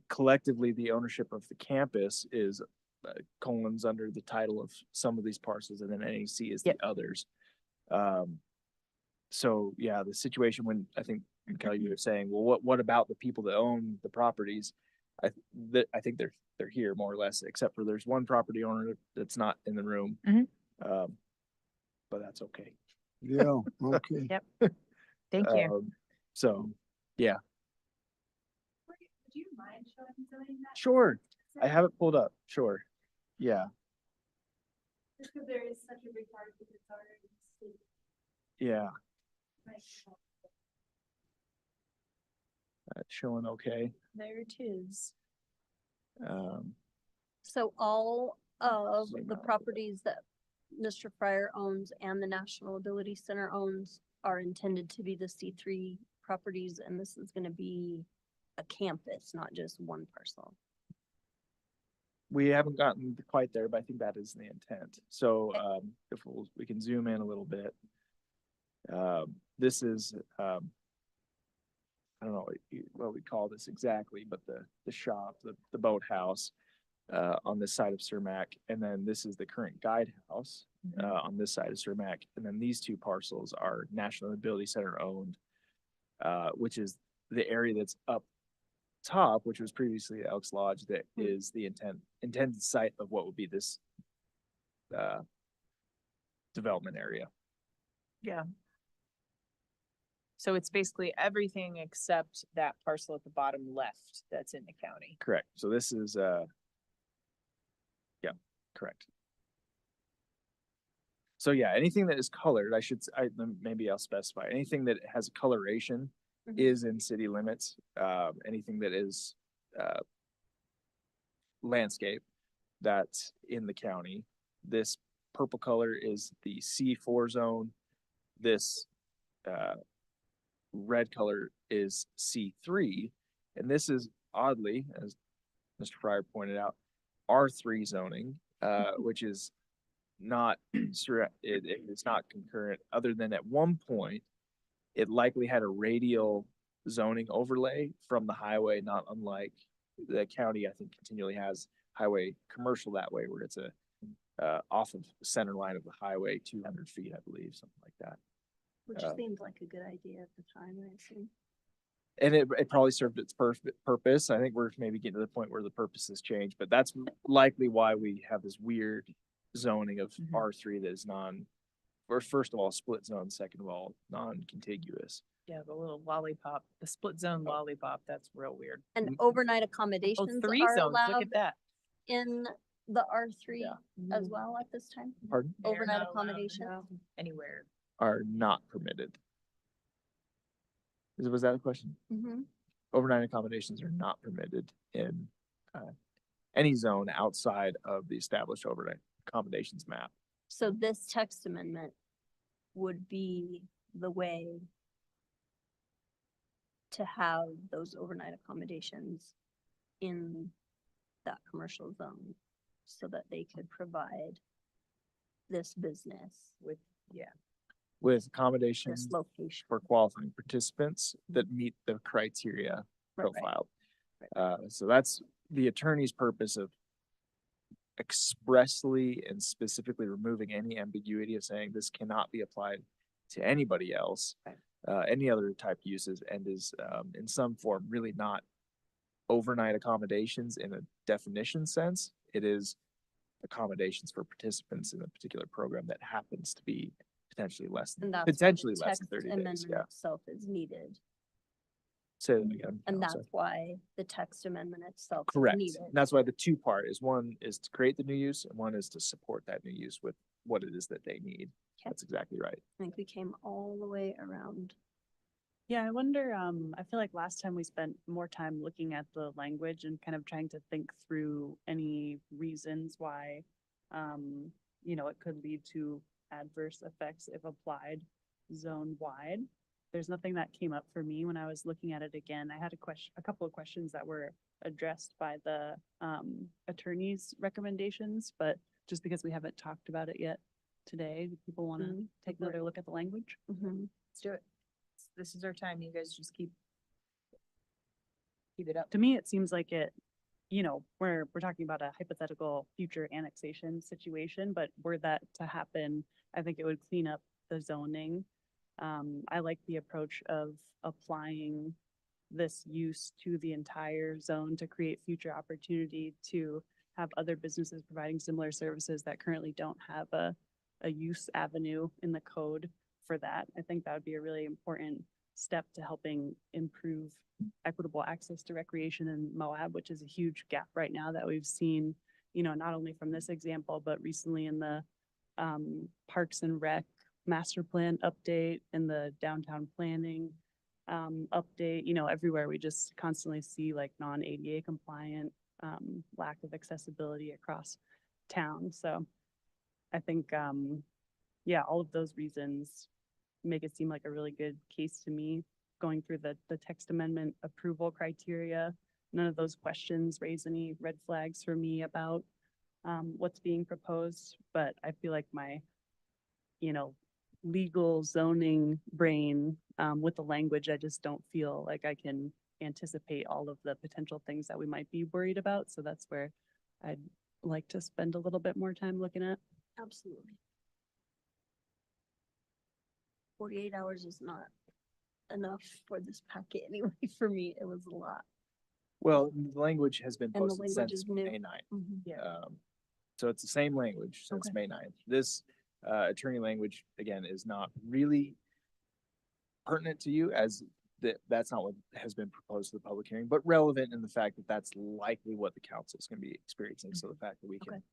collectively, the ownership of the campus is Colin's under the title of some of these parcels, and then NEC is the others. So yeah, the situation when I think Kelly, you were saying, well, what about the people that own the properties? I think they're here more or less, except for there's one property owner that's not in the room. But that's okay. Yeah, okay. Yep. Thank you. So, yeah, Would you mind showing that? sure. I have it pulled up. Sure. Yeah, Just because there is such a big part because it's already. yeah. That's showing okay. There it is. So all of Zoom the out. properties that Mr. Fryer owns and the National Ability Center owns are intended to be the C3 properties, and this is gonna be a campus, not just one parcel. We haven't gotten quite there, but I think that is the intent. So, Okay. if we can zoom in a little bit. This is, I don't know what we call this exactly, but the shop, the boathouse, on this side of Cermak. And then this is the current guidehouse, on this side of Cermak. And then these two parcels are National Ability Center owned, which is the area that's up top, which was previously Elks Lodge, that is the intended site of what would be this development area. Yeah. So it's basically everything except that parcel at the bottom left that's in the county. Correct. So this is yeah, correct. So yeah, anything that is colored, maybe I'll specify, anything that has coloration Mhm. is in city limits. Anything that is landscape, that's in the county. This purple color is the C4 zone. This red color is C3. And this is oddly, as Mr. Fryer pointed out, R3 zoning, which is not, it's not concurrent, other than at one point, it likely had a radial zoning overlay from the highway, not unlike the county, I think, continually has highway commercial that way, where it's off of the center line of the highway, 200 feet, I believe, something like that. Which seemed like a good idea at the time, I assume. And it probably served its purpose. I think we're maybe getting to the point where the purpose has changed, but that's likely why we have this weird zoning of Mhm. R3 that is first of all, split zone, second of all, non-contiguous. Yeah, the little lollipop, the split zone lollipop, that's real weird. And overnight Oh, accommodations 3 are zones, look allowed at that. in the R3 Yeah. as well at this time? Pardon? They are Overnight not allowed accommodations? Anywhere. Are not permitted. Was that a question? Mm-hmm. Overnight accommodations are not permitted in any zone outside of the established overnight accommodations map. So this text amendment would be the way to have those overnight accommodations in that commercial zone so that they could provide this business With, yeah. With this accommodations location. for qualifying participants that meet the criteria Right, right. profiled. So that's the attorney's purpose of expressly and specifically removing any ambiguity of saying this cannot be applied to anybody else, any other type uses, and is in some form really not overnight accommodations in a definition sense. It is accommodations for participants in a particular program that happens to be potentially less than And that's why the potentially less than text 30 days. amendment Yeah. itself is needed. Say that again. And I'm that's sorry. why the text amendment itself is Correct. needed. That's why the two part is, one is to create the new use and one is to support that new use with what it is that they need. Okay. That's exactly right. I think we came all the way around. Yeah, I wonder, I feel like last time we spent more time looking at the language and kind of trying to think through any reasons why, it could lead to adverse effects if applied zone wide. There's nothing that came up for me when I was looking at it again. I had a couple of questions that were addressed by the attorney's recommendations, but just because we haven't talked about it yet today, do people want to take another look at the language? Mm-hmm. Let's do it. This is our time. You guys just keep it up. To me, it seems like we're talking about a hypothetical future annexation situation, but were that to happen, I think it would clean up the zoning. I like the approach of applying this use to the entire zone to create future opportunity to have other businesses providing similar services that currently don't have a use avenue in the code for that. I think that would be a really important step to helping improve equitable access to recreation in Moab, which is a huge gap right now that we've seen, not only from this example, but recently in the Parks and Rec master plan update and the downtown planning update, everywhere we just constantly see like non-ADA compliant lack of accessibility across town. So I think, all of those reasons make it seem like a really good case to me. Going through the text amendment approval criteria, none of those questions raise any red flags for me about what's being proposed, but I feel like my, legal zoning brain with the language, I just don't feel like I can anticipate all of the potential things that we might be worried about. So that's where I'd like to spend a little bit more time looking at. Absolutely. 48 hours is not enough for this packet anyway. For me, it was a lot. Well, the language has been And the posted language since is new. May 9th. Mhm. So it's the same language since Okay. May 9th. This attorney language, again, is not really pertinent to you as that's not what has been proposed to the public hearing, but relevant in the fact that that's likely what the council is going to be experiencing. So the fact that we can Okay.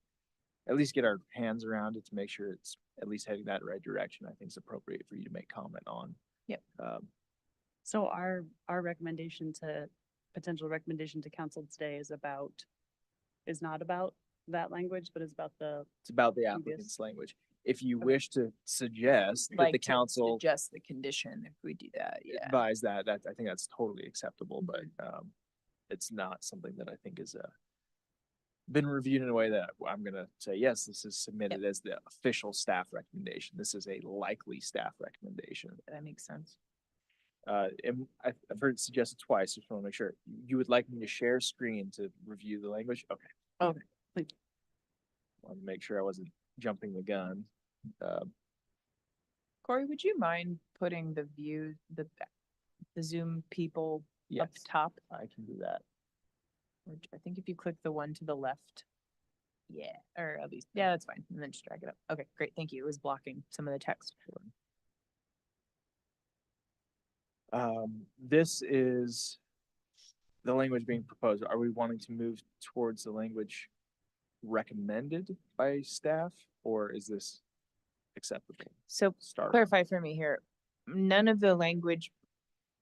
at least get our hands around it to make sure it's at least heading that right direction, I think is appropriate for you to make comment on. Yep. So our potential recommendation to council today is not about that language, but is about It's about the Previous. applicant's language. If you Okay. wish to suggest that the Like to council suggest the condition if we do that, yeah. advise that, I think that's totally acceptable, but Mm-hmm. it's not something that I think is been reviewed in a way that I'm gonna say, yes, this is submitted as the official staff recommendation. This is a likely staff recommendation. That makes sense. And I've heard it suggested twice, just want to make sure. You would like me to share screen to review the language? Okay. Okay. Please. Want to make sure I wasn't jumping the gun. Corey, would you mind putting the view, the Zoom people up Yes, top? I can do that. Or I think if you click the one to the left. Yeah, or at least, yeah, that's fine. And then just drag it up. Okay, great. Thank you. It was blocking some of the text. This is the language being proposed. Are we wanting to move towards the language recommended by staff, or is this acceptable? So Start. clarify for me here. None of the language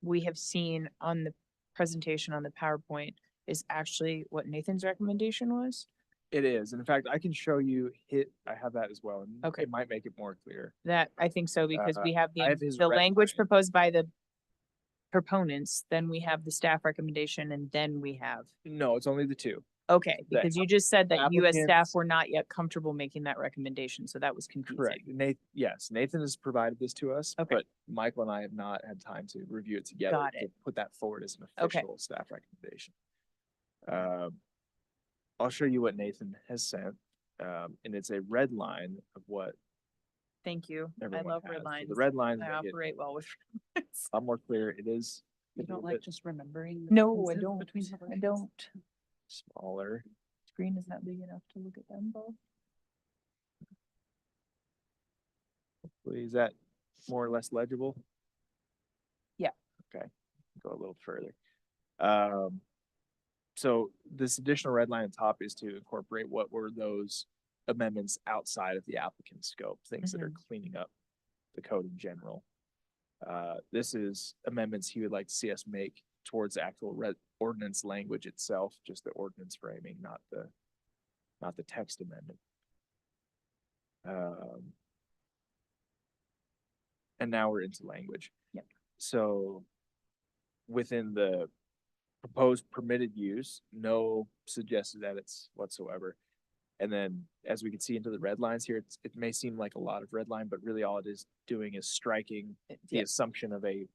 we have seen on the presentation on the PowerPoint is actually what Nathan's recommendation was? It is. In fact, I can show you I have that as well. And Okay. it might make it more clear. That, I think so, because we have I have his the red language line. proposed by the proponents, then we have the staff recommendation, and then we have, No, it's only the two. okay, The because you just said that you as staff applicants- were not yet comfortable making that recommendation, so that was confusing. Correct. Yes, Nathan has provided this to us, Okay. but Michael and I have not had time to review it together Got to it. put that forward as an Okay. official staff recommendation. I'll show you what Nathan has sent, and it's a red line of what Thank you. I everyone love has. red So lines. The red lines I make it operate well with. a lot more clear. It is a You don't little like bit just remembering. the No, I differences don't. between the I lines? don't. smaller. Screen is not big enough to look at them both. Is that more or less legible? Yeah. Okay, go a little further. So this additional red line on top is to incorporate what were those amendments outside of the applicant's scope, things that are cleaning up the code in general. This is amendments he would like to see us make towards the actual ordinance language itself, just the ordinance framing, not the text amendment. And now we're into language. Yep. So within the proposed permitted use, no suggested edits whatsoever. And then as we can see into the red lines here, it may seem like a lot of red line, but really all it is doing is striking the assumption of a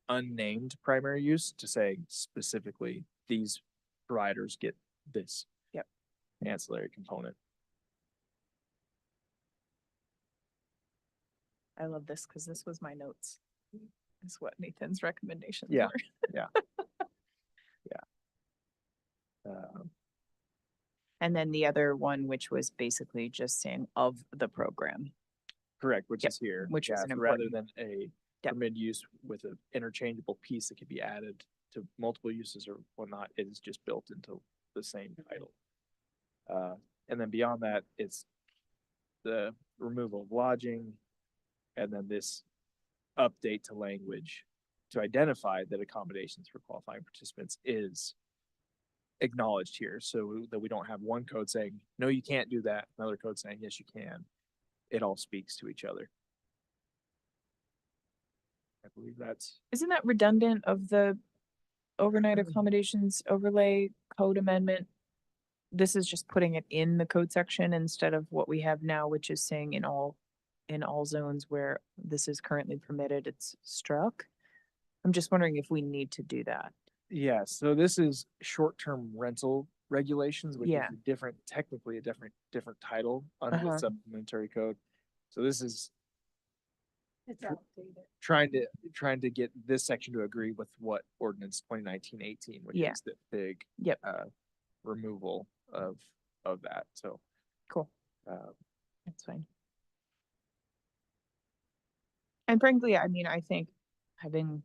unnamed primary use to say specifically these providers get this ancillary component. I love this because this was my notes. Is what Nathan's recommendations Yeah. were. Yeah. And then the other one, which was basically just saying of the program. Correct, which Yep, is here. which is Yeah, an so rather important- than Yep. permitted use with an interchangeable piece that could be added to multiple uses or whatnot, it is just built into the same title. And then beyond that, it's the removal of lodging, and then this update to language to identify that accommodations for qualifying participants is acknowledged here, so that we don't have one code saying, no, you can't do that, another code saying, yes, you can. It all speaks to each other. I believe that's, Isn't that redundant of the overnight accommodations overlay code amendment? This is just putting it in the code section instead of what we have now, which is saying in all zones where this is currently permitted, it's struck. I'm just wondering if we need to do that. yeah, so this is short-term rental regulations, which is Yeah. a different, technically a different title under the Uh-huh. supplementary code. So this is It's Tr- outdated. trying to get this section to agree with what ordinance 2019-18, which Yeah. is the big Yep. removal of that. So Cool. uh, That's fine. And frankly, I mean, I think having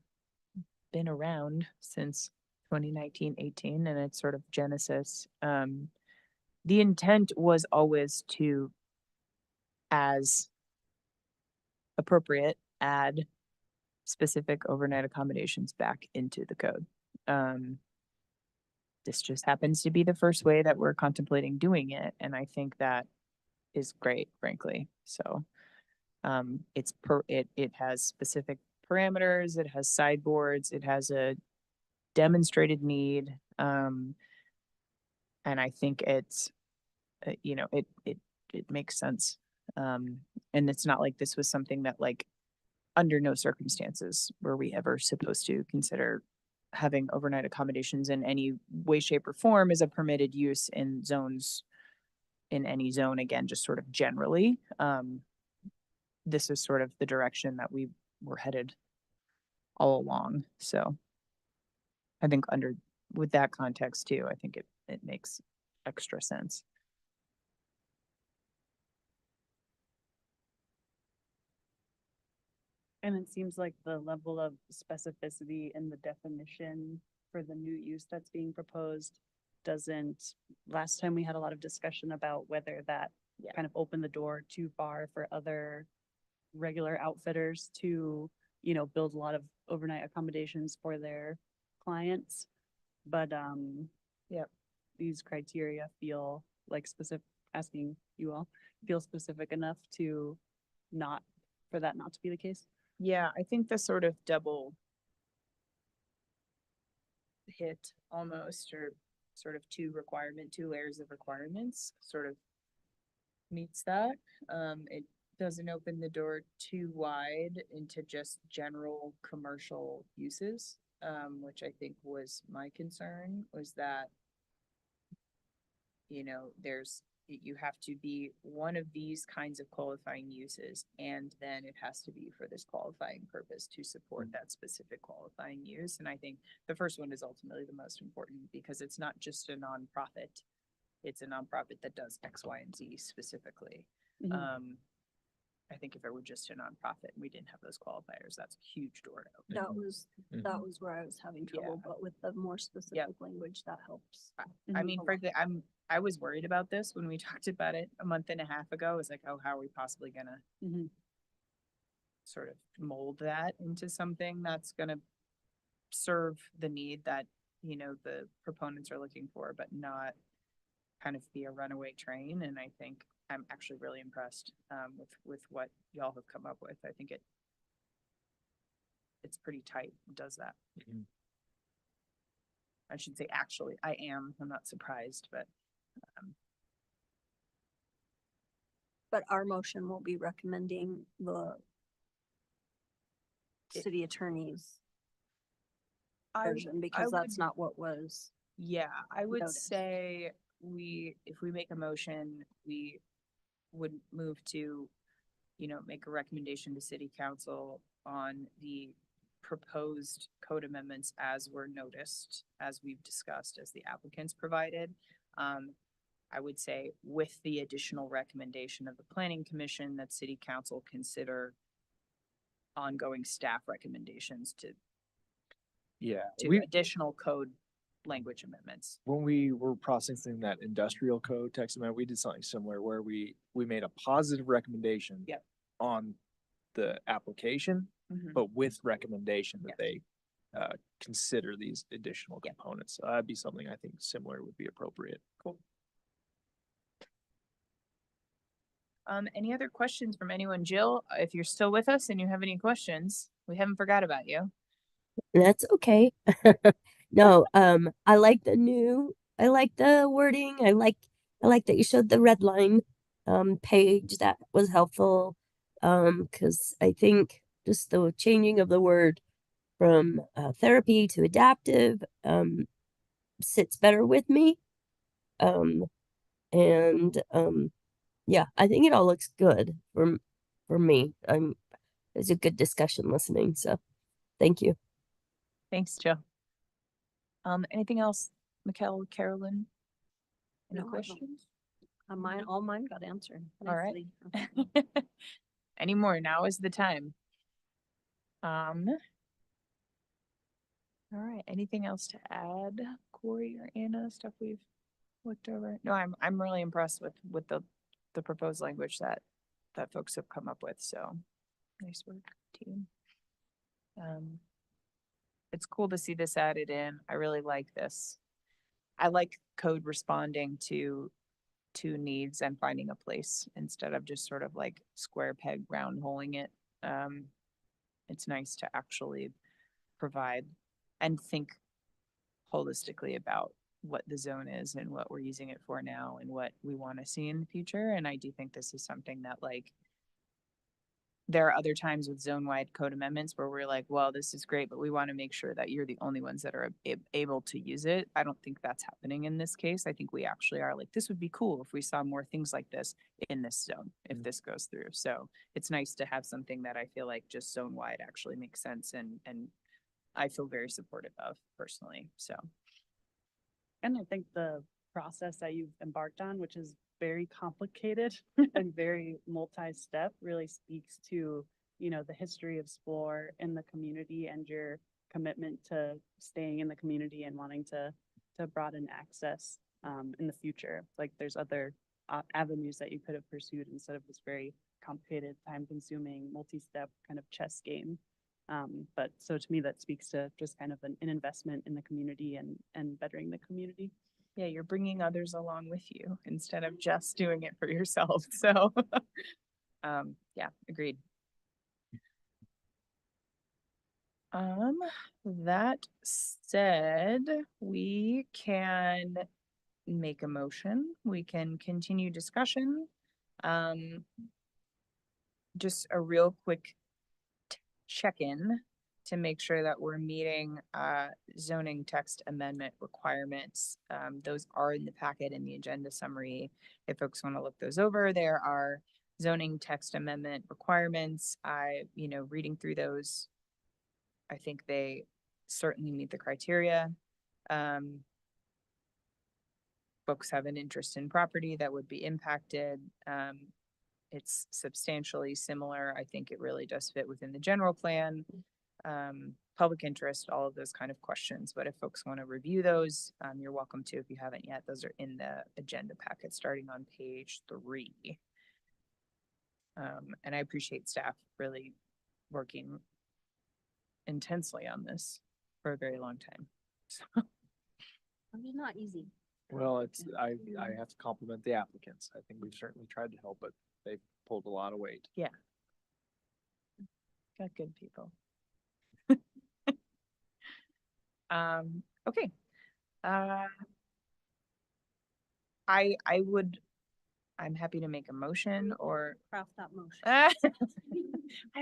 been around since 2019-18 and its sort of genesis, the intent was always to, as appropriate, add specific overnight accommodations back into the code. This just happens to be the first way that we're contemplating doing it, and I think that is great, frankly. So it has specific parameters, it has sideboards, it has a demonstrated need. And I think it's, it makes sense. And it's not like this was something that, like, under no circumstances were we ever supposed to consider having overnight accommodations in any way, shape, or form as a permitted use in zones, in any zone, again, just sort of generally. This is sort of the direction that we were headed all along. So I think with that context too, I think it makes extra sense. And it seems like the level of specificity in the definition for the new use that's being proposed doesn't, last time we had a lot of discussion about whether that Yeah. kind of opened the door too far for other regular outfitters to, build a lot of overnight accommodations for their clients. But, Yep. these criteria feel like asking you all, feel specific enough to for that not to be the case. Yeah, I think the sort of double hit almost, or sort of two layers of requirements sort of meets that. It doesn't open the door too wide into just general commercial uses, which I think was my concern, was that, you have to be one of these kinds of qualifying uses, and then it has to be for this qualifying purpose to support that specific qualifying use. And I think the first one is ultimately the most important, because it's not just a nonprofit. It's a nonprofit that does X, Y, and Z specifically. Mhm. I think if it were just a nonprofit and we didn't have those qualifiers, that's a huge door to open. That was Mhm. where I was having trouble, Yeah. but with the more specific language, that helps. I Mhm. mean, frankly, I was worried about this when we talked about it a month and a half ago. It was like, oh, how are we possibly gonna Mhm. sort of mold that into something that's gonna serve the need that, the proponents are looking for, but not kind of be a runaway train. And I think I'm actually really impressed with what y'all have come up with. I think it's pretty tight. It does that. Mhm. I should say, actually, I'm not surprised, but But our motion will be recommending the city attorney's version, because that's not what was. yeah, I would Noted. say if we make a motion, we would move to, make a recommendation to city council on the proposed code amendments as were noticed, as we've discussed, as the applicants provided. I would say with the additional recommendation of the planning commission that city council consider ongoing staff recommendations Yeah, to additional code language amendments. when we were processing that industrial code text amendment, we did something similar where we made a positive recommendation Yep. on the application, Mhm. but with recommendation that Yes. they consider these additional Yep. components. So that'd be something I think similar would be appropriate. Cool. Any other questions from anyone? Jill, if you're still with us and you have any questions, we haven't forgot about you. That's okay. No, I like the wording. I like that you showed the red line page. That was helpful. Because I think just the changing of the word from therapy to adaptive sits better with me. And yeah, I think it all looks good for me. It's a good discussion listening, so thank you. Thanks, Jill. Anything else, Mikkel, Carolyn? Any No, I don't. questions? All mine got answered. All right. nicely. Any more? Now is the time. All right, anything else to add, Corey or Anna, stuff we've looked over? No, I'm really impressed with the proposed language that folks have come up with, so nice work, team. It's cool to see this added in. I really like this. I like code responding to needs and finding a place instead of just sort of like square peg round holing it. It's nice to actually provide and think holistically about what the zone is and what we're using it for now and what we want to see in the future. And I do think this is something that, like, there are other times with zone-wide code amendments where we're like, well, this is great, but we want to make sure that you're the only ones that are able to use it. I don't think that's happening in this case. I think we actually are like, this would be cool if we saw more things like this in this zone, if this goes through. So it's nice to have something that I feel like just zone-wide actually makes sense and I feel very supportive of personally, so. And I think the process that you've embarked on, which is very complicated and very multi-step, really speaks to, the history of Splore in the community and your commitment to staying in the community and wanting to broaden access in the future. Like there's other avenues that you could have pursued instead of this very complicated, time-consuming, multi-step kind of chess game. But so to me, that speaks to just kind of an investment in the community and bettering the community. Yeah, you're bringing others along with you instead of just doing it for yourself. So, yeah, agreed. That said, we can make a motion. We can continue discussion. Just a real quick check-in to make sure that we're meeting zoning text amendment requirements. Those are in the packet in the agenda summary. If folks want to look those over, there are zoning text amendment requirements. Reading through those, I think they certainly meet the criteria. Folks have an interest in property that would be impacted. It's substantially similar. I think it really does fit within the general plan. Public interest, all of those kind of questions. But if folks want to review those, you're welcome to. If you haven't yet, those are in the agenda packet starting on page 3. And I appreciate staff really working intensely on this for a very long time. So. It's not easy. Well, I have to compliment the applicants. I think we've certainly tried to help, but they've pulled a lot of weight. Yeah. Got good people. Okay. I'm happy to make a motion or Craft that motion. I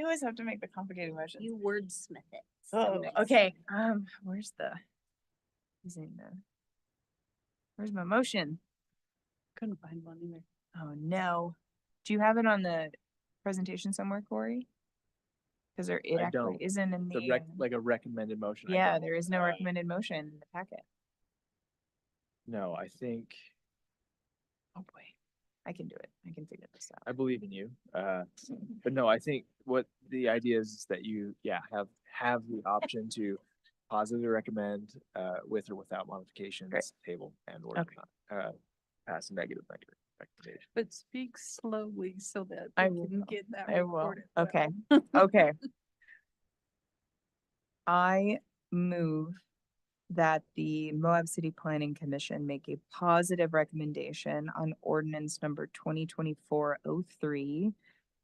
always have to make the complicated motions. You wordsmith it. Oh, okay. Where's my motion? Couldn't find one either. Oh no. Do you have it on the presentation somewhere, Corey? Because it I actually don't. isn't in the Like a recommended motion. I yeah, don't. there is no recommended motion in the packet. No, I think. Oh boy. I can do it. I can figure this out. I believe in you. But no, I think what the idea is that you, have the option to positively recommend, with or without modifications, table and or Okay. not, pass a negative recommendation. But speak slowly so that I we will. can get that I will. recorded. Okay. well. Okay. I move that the Moab City Planning Commission make a positive recommendation on ordinance number 2024-03,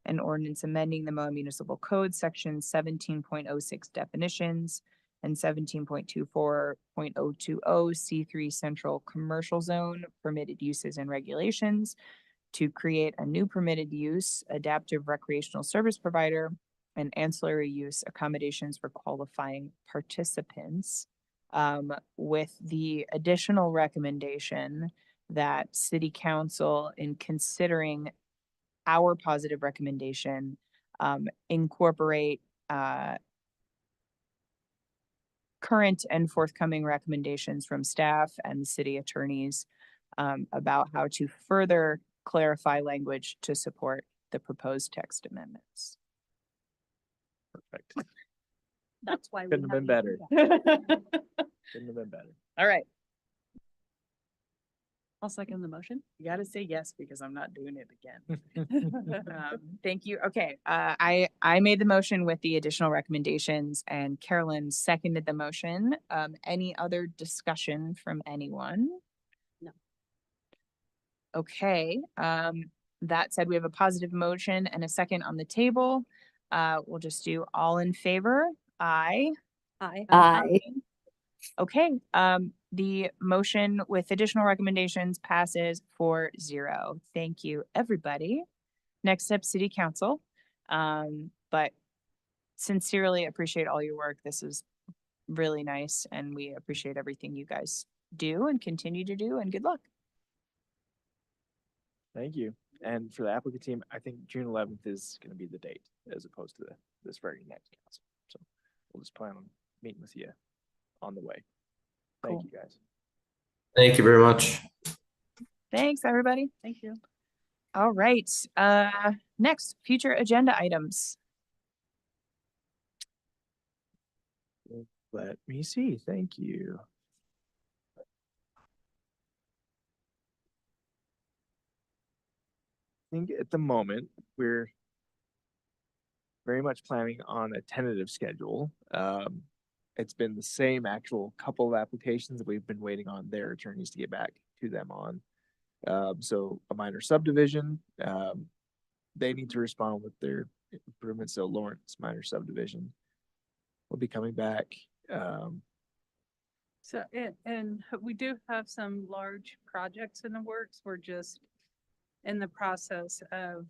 an ordinance amending the Moab Municipal Code, section 17.06 definitions and 17.24.020 C3 Central Commercial Zone permitted uses and regulations to create a new permitted use, adaptive recreational service provider, and ancillary use accommodations for qualifying participants, with the additional recommendation that city council, in considering our positive recommendation, incorporate current and forthcoming recommendations from staff and city attorneys about how to further clarify language to support the proposed text amendments. Perfect. That's why. we Couldn't have been have you better. do that. Couldn't have been better. All right. I'll second the motion. You gotta say yes because I'm not doing it again. Thank you. Okay, I made the motion with the additional recommendations and Carolyn seconded the motion. Any other discussion from anyone? No. Okay, that said, we have a positive motion and a second on the table. We'll just do all in favor. Aye. Aye. Okay, the motion with additional recommendations passes 4-0. Thank you, everybody. Next up, City Council. But sincerely appreciate all your work. This is really nice and we appreciate everything you guys do and continue to do, and good luck. Thank you. And for the applicant team, I think June 11th is going to be the date as opposed to this very next council. So we'll just plan on meeting with you on the way. Thank Cool. you, guys. Thank you very much. Thanks, everybody. Thank you. All right, next, future agenda items. Let me see. Thank you. I think at the moment we're very much planning on a tentative schedule. It's been the same actual couple of applications that we've been waiting on their attorneys to get back to them on. So a minor subdivision, they need to respond with their improvements. So Lawrence minor subdivision will be coming back. So, and we do have some large projects in the works. We're just in the process of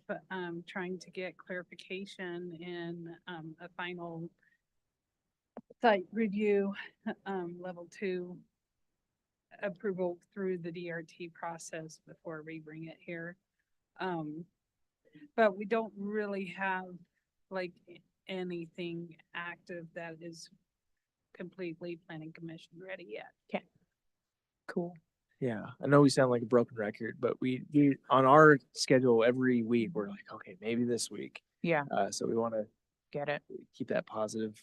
trying to get clarification in a final site review, level 2 approval through the DRT process before we bring it here. But we don't really have like anything active that is completely planning commission ready yet. Cool. Yeah, I know we sound like a broken record, but we on our schedule every week, we're like, okay, maybe this week. Yeah, So we want to get it. keep that positive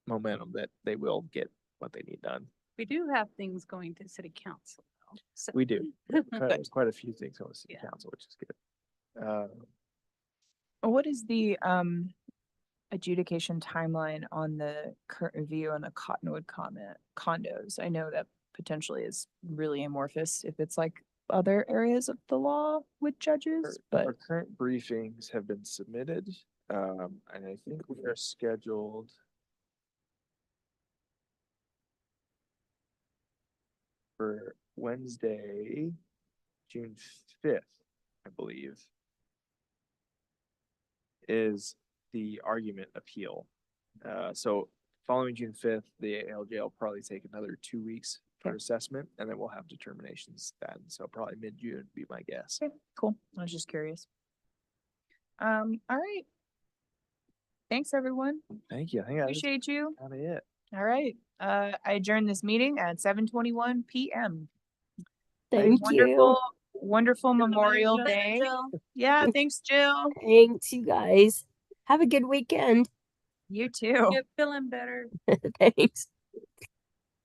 momentum that they will get what they need done. We do have things going to city council though. So We do. There's quite a few things on the city Yeah. council, which is good. What is the adjudication timeline on the current review on the Cottonwood condos? I know that potentially is really amorphous if it's like other areas of the law with judges, but Our current briefings have been submitted, and I think we are scheduled for Wednesday, June 5th, I believe, is the argument appeal. So following June 5th, the ALJ will probably take another 2 weeks for Okay. assessment, and then we'll have determinations then. So probably mid-June would be my guess. okay, cool. I was just curious. All right. Thanks, everyone. Thank you. I think that's Appreciate you. kind of it. All right. I adjourn this meeting at 7:21 PM. Thank you. Wonderful wonderful Memorial Jill. Day. Jill. Yeah, thanks, Jill. Thanks, you guys. Have a good weekend. You too. Get feeling better. Thanks.